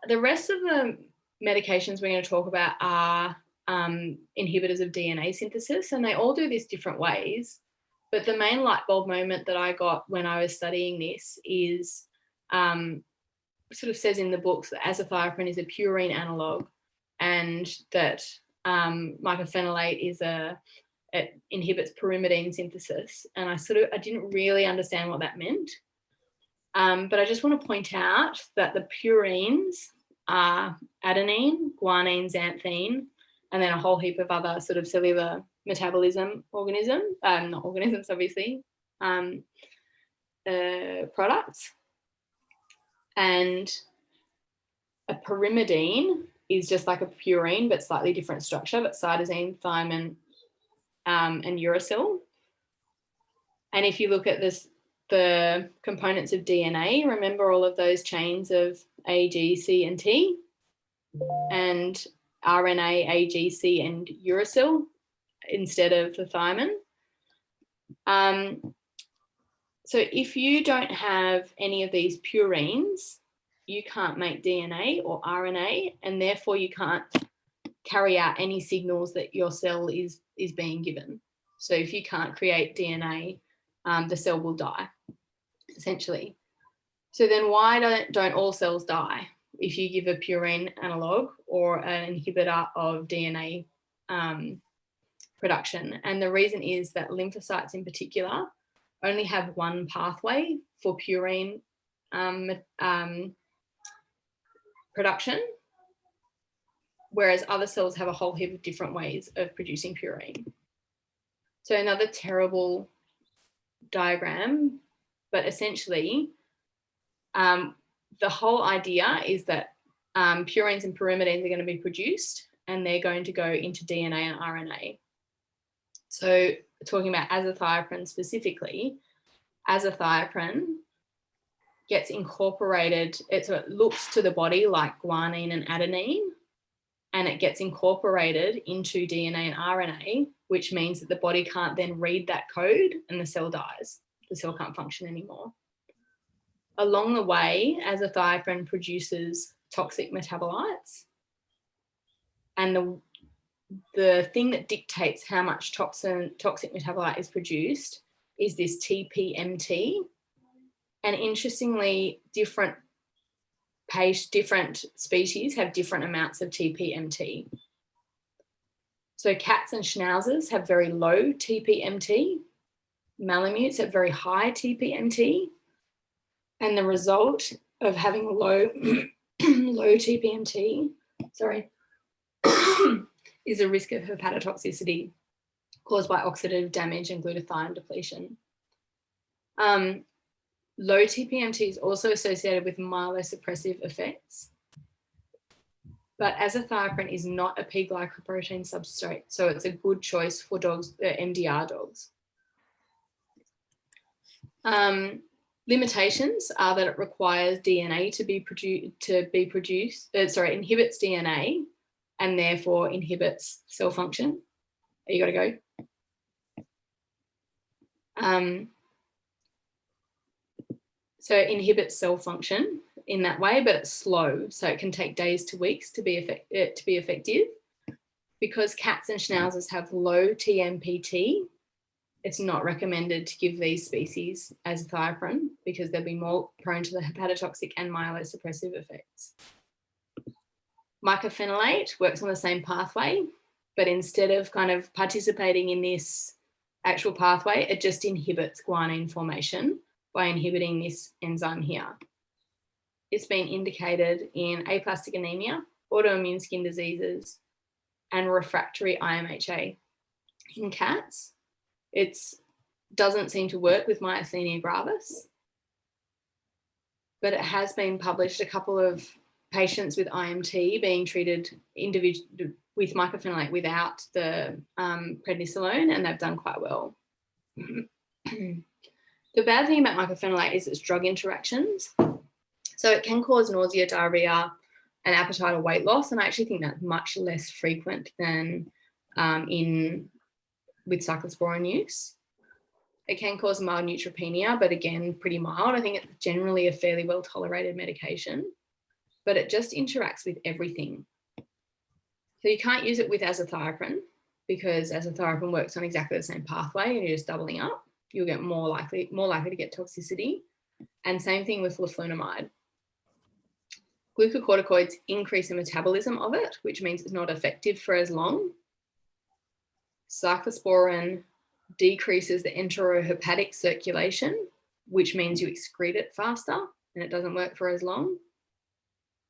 The rest of the medications we're going to talk about are inhibitors of DNA synthesis, and they all do this different ways. But the main light bulb moment that I got when I was studying this is sort of says in the books that azathioprine is a purine analog, and that mycophenolate it inhibits pyrimidine synthesis. And I didn't really understand what that meant. But I just want to point out that the purines are adenine, guanine, xanthine, and then a whole heap of other sort of cellular metabolism not organisms, obviously, products. And a pyrimidine is just like a purine, but slightly different structure, but cytosine, thymine, and uracil. And if you look at the components of DNA, remember all of those chains of A, G, C, and T? and RNA, AGC, and uracil instead of the thiamine. So if you don't have any of these purines, you can't make DNA or RNA, and therefore you can't carry out any signals that your cell is being given. So if you can't create DNA, the cell will die, essentially. So then why don't all cells die if you give a purine analog or an inhibitor of DNA production? And the reason is that lymphocytes in particular only have one pathway for purine production, whereas other cells have a whole heap of different ways of producing purine. So another terrible diagram, but essentially the whole idea is that purines and pyrimidines are going to be produced and they're going to go into DNA and RNA. So talking about azathioprine specifically, azathioprine gets incorporated, so it looks to the body like guanine and adenine, and it gets incorporated into DNA and RNA, which means that the body can't then read that code and the cell dies. The cell can't function anymore. Along the way, azathioprine produces toxic metabolites, and the thing that dictates how much toxic metabolite is produced is this TPMT. And interestingly, different species have different amounts of TPMT. So cats and schnauzers have very low TPMT, malamutes have very high TPMT, and the result of having low TPMT, is a risk of hepatotoxicity caused by oxidative damage and glutathione depletion. Low TPMT is also associated with myelosuppressive effects, but azathioprine is not a P-glycoprotein substrate, so it's a good choice for dogs, MDR dogs. Limitations are that it requires DNA to be produced, inhibits DNA and therefore inhibits cell function. You got to go. So it inhibits cell function in that way, but it's slow. So it can take days to weeks to be effective. Because cats and schnauzers have low TMPT, it's not recommended to give these species azathioprine because they'll be more prone to the hepatotoxic and myelosuppressive effects. Mycophenolate works on the same pathway, but instead of kind of participating in this actual pathway, it just inhibits guanine formation by inhibiting this enzyme here. It's been indicated in aplastic anemia, autoimmune skin diseases, and refractory IMHA in cats. It doesn't seem to work with myasthenia gravis, but it has been published, a couple of patients with IMT being treated with mycophenolate without the prednisolone, and they've done quite well. The bad thing about mycophenolate is its drug interactions. So it can cause nausea, diarrhea, and appetite or weight loss, and I actually think that's much less frequent than with cyclosporin use. It can cause mild neutropenia, but again, pretty mild. I think it's generally a fairly well-tolerated medication, but it just interacts with everything. So you can't use it with azathioprine because azathioprine works on exactly the same pathway and you're just doubling up. You'll get more likely to get toxicity. And same thing with leflunomide. Glucocorticoids increase the metabolism of it, which means it's not effective for as long. Cyclosporin decreases the enterohepatic circulation, which means you excrete it faster and it doesn't work for as long.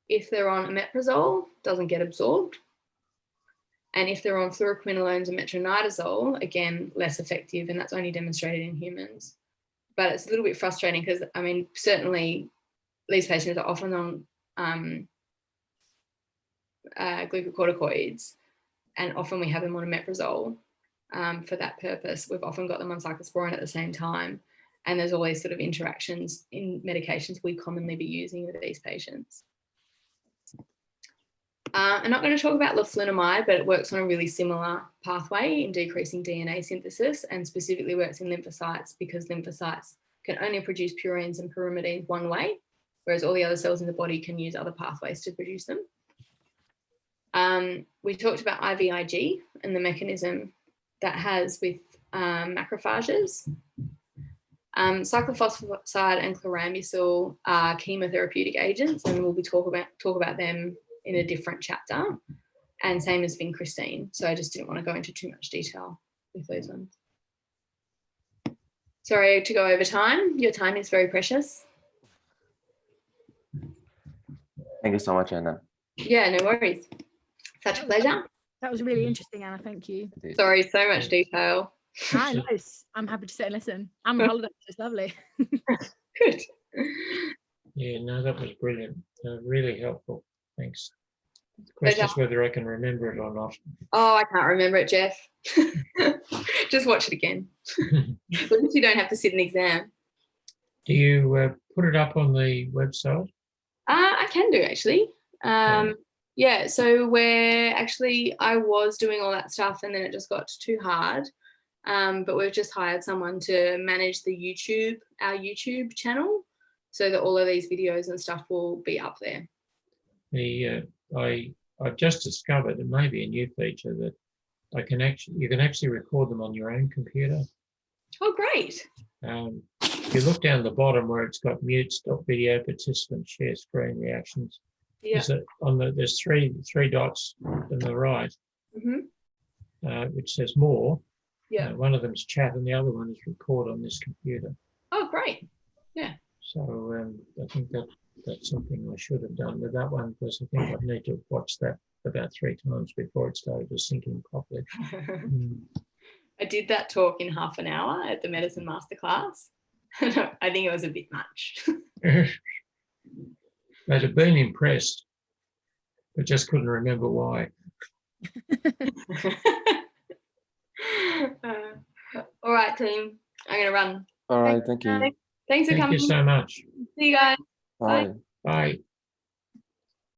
If they're on omeprazole, it doesn't get absorbed. And if they're on fluoroquinolones and metronidazole, again, less effective, and that's only demonstrated in humans. But it's a little bit frustrating because, I mean, certainly these patients are often on glucocorticoids, and often we have them on omeprazole for that purpose. We've often got them on cyclosporin at the same time, and there's all these sort of interactions in medications we commonly be using with these patients. I'm not going to talk about leflunomide, but it works on a really similar pathway in decreasing DNA synthesis, and specifically works in lymphocytes because lymphocytes can only produce purines and pyrimidines one way, whereas all the other cells in the body can use other pathways to produce them. We talked about IVIG and the mechanism that has with macrophages. Cyclophosphamide and chlorambucil are chemotherapeutic agents, and we'll be talk about them in a different chapter, and same as vincristine. So I just didn't want to go into too much detail with those ones. Sorry to go over time. Your time is very precious. Thank you so much, Anna. Yeah, no worries. Such a pleasure. That was really interesting, Anna. Thank you. Sorry, so much detail. Hi, nice. I'm happy to sit and listen. I'm on holiday, so it's lovely. Good. Yeah, no, that was brilliant. Really helpful. Thanks. The question is whether I can remember it or not. Oh, I can't remember it, Jeff. Just watch it again. At least you don't have to sit an exam. Do you put it up on the website? I can do, actually. Yeah, so I was doing all that stuff and then it just got too hard. But we've just hired someone to manage our YouTube channel, so that all of these videos and stuff will be up there. I've just discovered, it may be a new feature, that you can actually record them on your own computer. Oh, great. If you look down the bottom where it's got mute, stop video, participant, share screen, reactions. Yeah. There's three dots on the right, which says more. Yeah. One of them is chat and the other one is record on this computer. Oh, great. Yeah. So I think that's something I should have done with that one, because I think I need to watch that about 3 times before it started to sink in properly. I did that talk in half an hour at the medicine masterclass. I think it was a bit much. I'd have been impressed, but just couldn't remember why. All right, team. I'm going to run. All right, thank you. Thanks for coming. Thank you so much. See you guys. Bye. Bye.